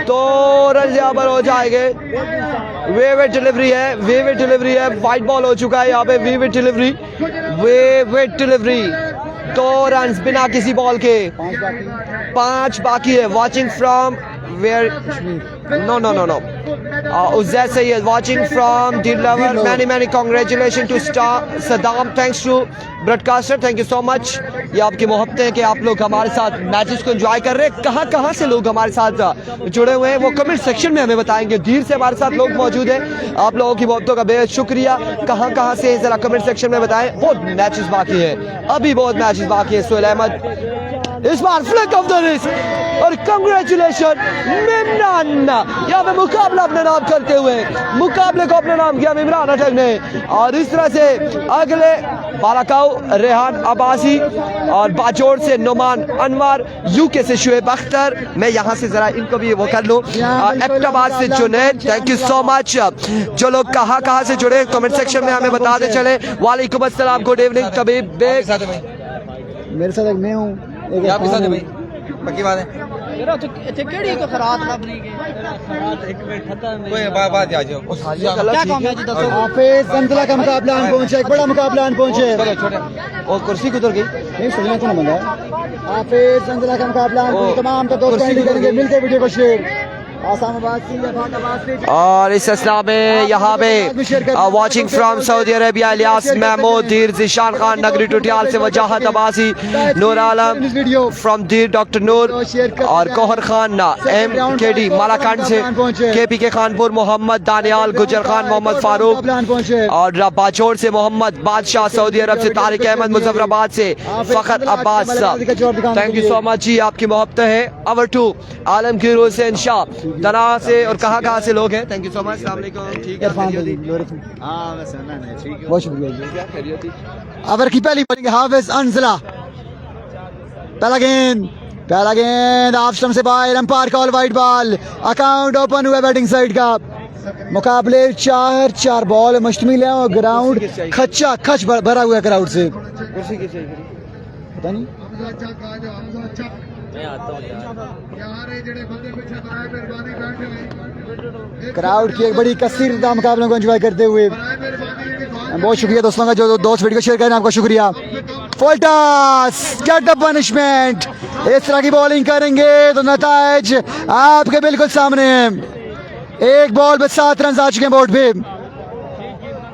2 रन यहाँ पर हो जाएंगे। वेवेट डिलीवरी है, वाइड बॉल हो चुका है यहाँ पे। वेवेट डिलीवरी 2 रन बिना किसी बॉल के, 5 बाकी है। Watching from where? No Uzair Syed watching from Dilawar. Many congratulations to Saddam. Thanks to broadcaster. Thank you so much. ये आपकी मोहब्बतें कि आप लोग हमारे साथ मैचेस को एंजॉय कर रहे हैं। कहाँ से लोग हमारे साथ जुड़े हुए हैं वो कमेंट सेक्शन में हमें बताएंगे। धीर से हमारे साथ लोग मौजूद हैं, आप लोगों की मोहब्बतों का बेहद शुक्रिया। कहाँ से ज़रा कमेंट सेक्शन में बताएं। बहुत मैचेस बाकी है, अभी बहुत मैचेस बाकी है। सोहेल अहमद इस बार फ्लिक ऑफ द रिस्ट और कांग्रेचुलेशन मिमरान। यहाँ पे मुकाबला अपने नाम करते हुए मुकाबले को अपने नाम किया मिमरान अटक ने। और इस तरह से अगले बालाकाऊ रेहान अब्बासी और बाजोड़ से नुमान अनवर, यूके से शुएब अख्तर। मैं यहाँ से जरा इनको भी वो कर लूँ। एबटाबाद से Junaid, thank you so much. जो लोग कहाँ से जुड़े कमेंट सेक्शन में हमें बताते चले। वालेकुम अस्सलाम, गुड इवनिंग तबीब बेग। मेरे साथ एक मैं हूँ, आपके साथ है भाई, पक्की बात है। कोई बात आ जाओ। हाफिज अंजला का मुकाबला आन पहुंचे, एक बड़ा मुकाबला आन पहुंचे। और कुर्सी कुतर गई, नहीं सुनना तो ना बंदा। हाफिज अंजला का मुकाबला आन पहुंचे। तमाम तो दोस्त करेंगे मिलकर वीडियो को शेयर। और इस सिलसिला में यहाँ पे watching from Saudi Arabia Ilyas Mahmood, Dhir Zeeshan Khan Nagri Tutiyal से वजाहत अब्बासी, नूर आलम फ्रॉम धीर, डॉक्टर नूर और कोहर खान MKD मालाकांड से, KPK खानपुर मोहम्मद दानियाल, गुजर खान मोहम्मद फारूक और बाजोड़ से मोहम्मद बादशाह, सऊदी अरब से तारिक अहमद, मुजफ्फराबाद से Fakhar Abbas. Thank you so much ji, आपकी मोहब्बत है। अवर 2 आलमगीर हुसैन शाह दना से और कहाँ से लोग हैं। Thank you so much. अस्सलाम वालेकुम। ठीक है, बहुत शुक्रिया। अवर की पहली बॉलिंग हाफिज अंजला, पहला गेंद ऑफ स्टंप से बाहर, umpire call wide ball. Account open हुआ बैटिंग साइड का। मुकाबले 4 बॉल मुश्तमिल है और ग्राउंड खच भरा हुआ है क्राउड से। पता नहीं मैं आता हूँ यार। क्राउड की एक बड़ी कसीर का मुकाबले को एंजॉय करते हुए बहुत शुक्रिया दोस्तों का, जो दोस्त वीडियो शेयर करें आपका शुक्रिया। फोल्टास गेट द पनिशमेंट। इस तरह की बॉलिंग करेंगे तो नताइज आपके बिल्कुल सामने हैं। एक बॉल पे 7 रन आ चुके हैं बोर्ड पे,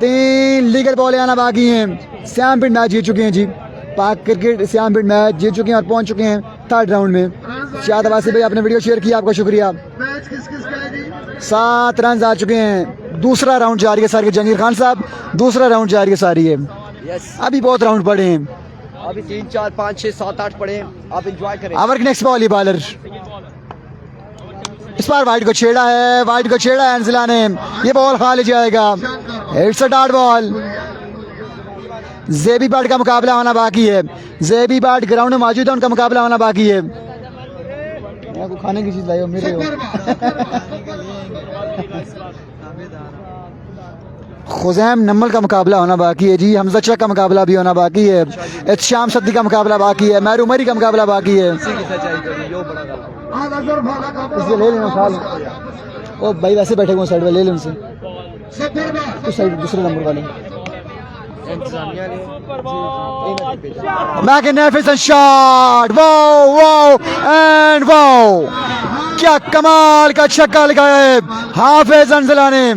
3 लीगल बॉलें आना बाकी हैं। श्याम पिंड मैच जीत चुके हैं जी, पाक क्रिकेट श्याम पिंड मैच जीत चुके हैं और पहुंच चुके हैं 3rd राउंड में। शायद अब्बासी भाई आपने वीडियो शेयर किया, आपका शुक्रिया। 7 रन आ चुके हैं। दूसरा राउंड जारी है सारी है। जंगीर खान साहब दूसरा राउंड जारी है सारी है। यस, अभी बहुत राउंड पड़े हैं, अभी 3 4 5 6 7 8 पड़े हैं, आप एंजॉय करें। आवर नेक्स्ट बॉल बॉलर इस बार वाइड को छेड़ा है, वाइड को छेड़ा है अंजिला ने, ये बॉल खाली जाएगा। It's a dot ball. जेबी बाट का मुकाबला होना बाकी है। जेबी बाट ग्राउंड में मौजूद है, उनका मुकाबला होना बाकी है। को खाने की चीज लाई हो मेरे हो। खुजैम नम्मल का मुकाबला होना बाकी है जी। हमजा चक का मुकाबला भी होना बाकी है। इत्शाम सद्दी का मुकाबला बाकी है। महरू उमरी का मुकाबला बाकी है। इसलिए ले लेना खा लो। ओ भाई वैसे बैठे हुए साइड में, ले लें उनसे उस साइड दूसरे नंबर वाले। Magnificent shot, wow wow and wow, क्या कमाल का छक्का लगाया है हाफिज अंजिला ने।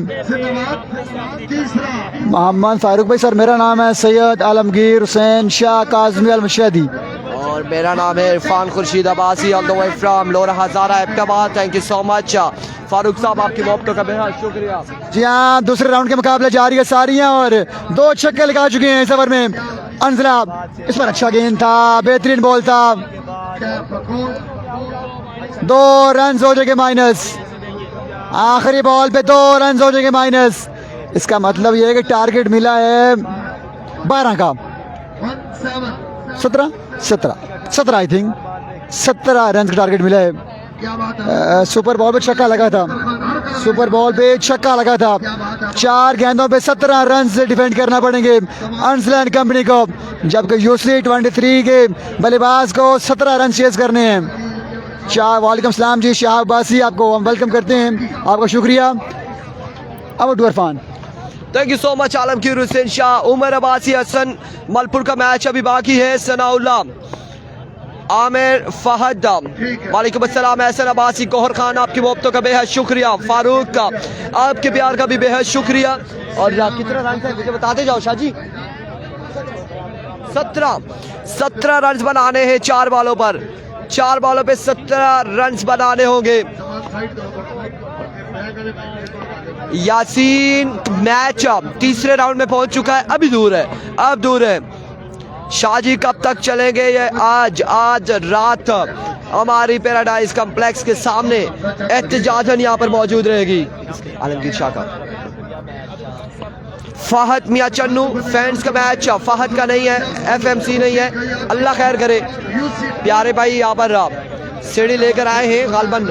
मोहम्मद फारूक भाई सर, मेरा नाम है सैयद आलमगीर हुसैन शाह काज़मी अल मुशहदी और मेरा नाम है Irfan Khurshid Abbasi all the way from Lora Hazara Abbottabad. Thank you so much Farooq sahab, आपकी मोहब्बतों का बेहद शुक्रिया। जी हाँ, दूसरे राउंड के मुकाबले जारी है सारी हैं और 2 छक्के लगा चुके हैं इस ओवर में अंजिला। इस पर अच्छा गेंद था, बेहतरीन बॉल था। 2 रन हो जाएंगे माइनस। आखिरी बॉल पे 2 रन हो जाएंगे माइनस। इसका मतलब यह है कि टारगेट मिला है 12 का, 17 आई थिंक 17 रन का टारगेट मिला है। सुपर बॉल पे छक्का लगा था, सुपर बॉल पे छक्का लगा था। 4 गेंदों पे 17 रन से डिफेंड करना पड़ेंगे अंजिला एंड कंपनी को, जबकि यूसली 23 के बल्लेबाज को 17 रन चेज करने हैं। शाह वालेकुम सलाम जी, शाह अब्बासी आपको हम वेलकम करते हैं, आपका शुक्रिया। अब to Irfan. Thank you so much Alamgir Hussain Shah, Umar Abbasi, Hasan Malpur का मैच अभी बाकी है। सनाउल्ला, आमिर, फहद, वालेकुम अस्सलाम, एहसन अब्बासी, गौहर खान, आपकी मोहब्बतों का बेहद शुक्रिया। फारूक का आपके प्यार का भी बेहद शुक्रिया। और कितना रन है मुझे बताते जाओ शाह जी। 17 रन बनाने हैं 4 बॉलों पर, 4 बॉलों पे 17 रन बनाने होंगे। यासीन मैच तीसरे राउंड में पहुंच चुका है, अभी दूर है, अब दूर है। शाह जी कब तक चलेंगे ये? आज रात हमारी पैराडाइज कॉम्प्लेक्स के सामने एहतजाजन यहाँ पर मौजूद रहेगी आलमगीर शाह का। फहद मियां चन्नू फैंस का मैच फहद का नहीं है, FMC नहीं है, अल्लाह खैर करे। प्यारे भाई यहाँ पर सीढ़ी लेकर आए हैं गालबन।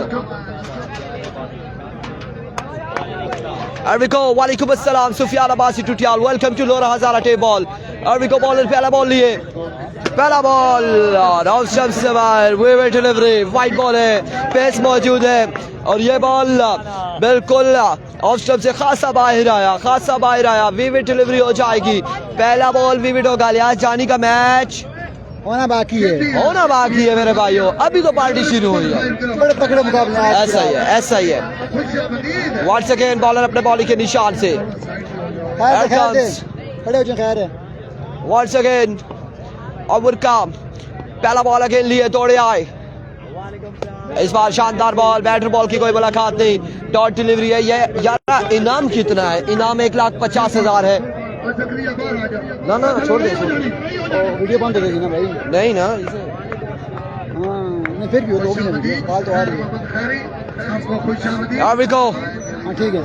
Ervico, वालेकुम अस्सलाम, सुफियान अब्बासी टुटियाल, वेलकम टू लोरा हजारा टे बॉल। Ervico बॉलर पहला बॉल लिए, पहला बॉल और ऑफ स्टंप से बाहर, वे डिलीवरी, वाइड बॉल है, पेस मौजूद है और ये बॉल बिल्कुल ऑफ स्टंप से खासा बाहर आया, वीविड डिलीवरी हो जाएगी। पहला बॉल वीविड होगा, लिहाज जानी का मैच होना बाकी है मेरे भाइयों, अभी तो पार्टी शुरू हुई है, बड़े तगड़े मुकाबला। ऐसा ही है। वंस अगेन बॉलर अपने बॉलिंग के निशान से, खड़े हो जाए, खैर है। वंस अगेन अमर का पहला बॉल अगेन लिए, दौड़े आए। इस बार शानदार बॉल, बैटर बॉल की कोई मुलाकात नहीं, डॉट डिलीवरी है। ये यार इनाम कितना है? इनाम 1,50,000 है। ना छोड़ दे, वीडियो बंद हो जाएगी ना भाई। नहीं ना, नहीं फिर भी होगी ना, कॉल तो आ रही है। Here we go. हाँ ठीक है,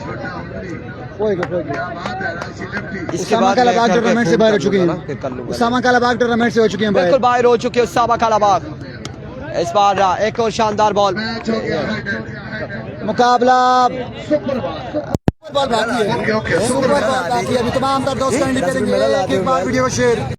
इसके बाद टूर्नामेंट से बाहर हो चुके हैं। उसामा कालाबाग टूर्नामेंट से हो चुके हैं, बिल्कुल बाहर हो चुके हैं उसामा कालाबाग। इस बार एक और शानदार बॉल, मुकाबला बाकी है, अभी तमाम दोस्त वीडियो को शेयर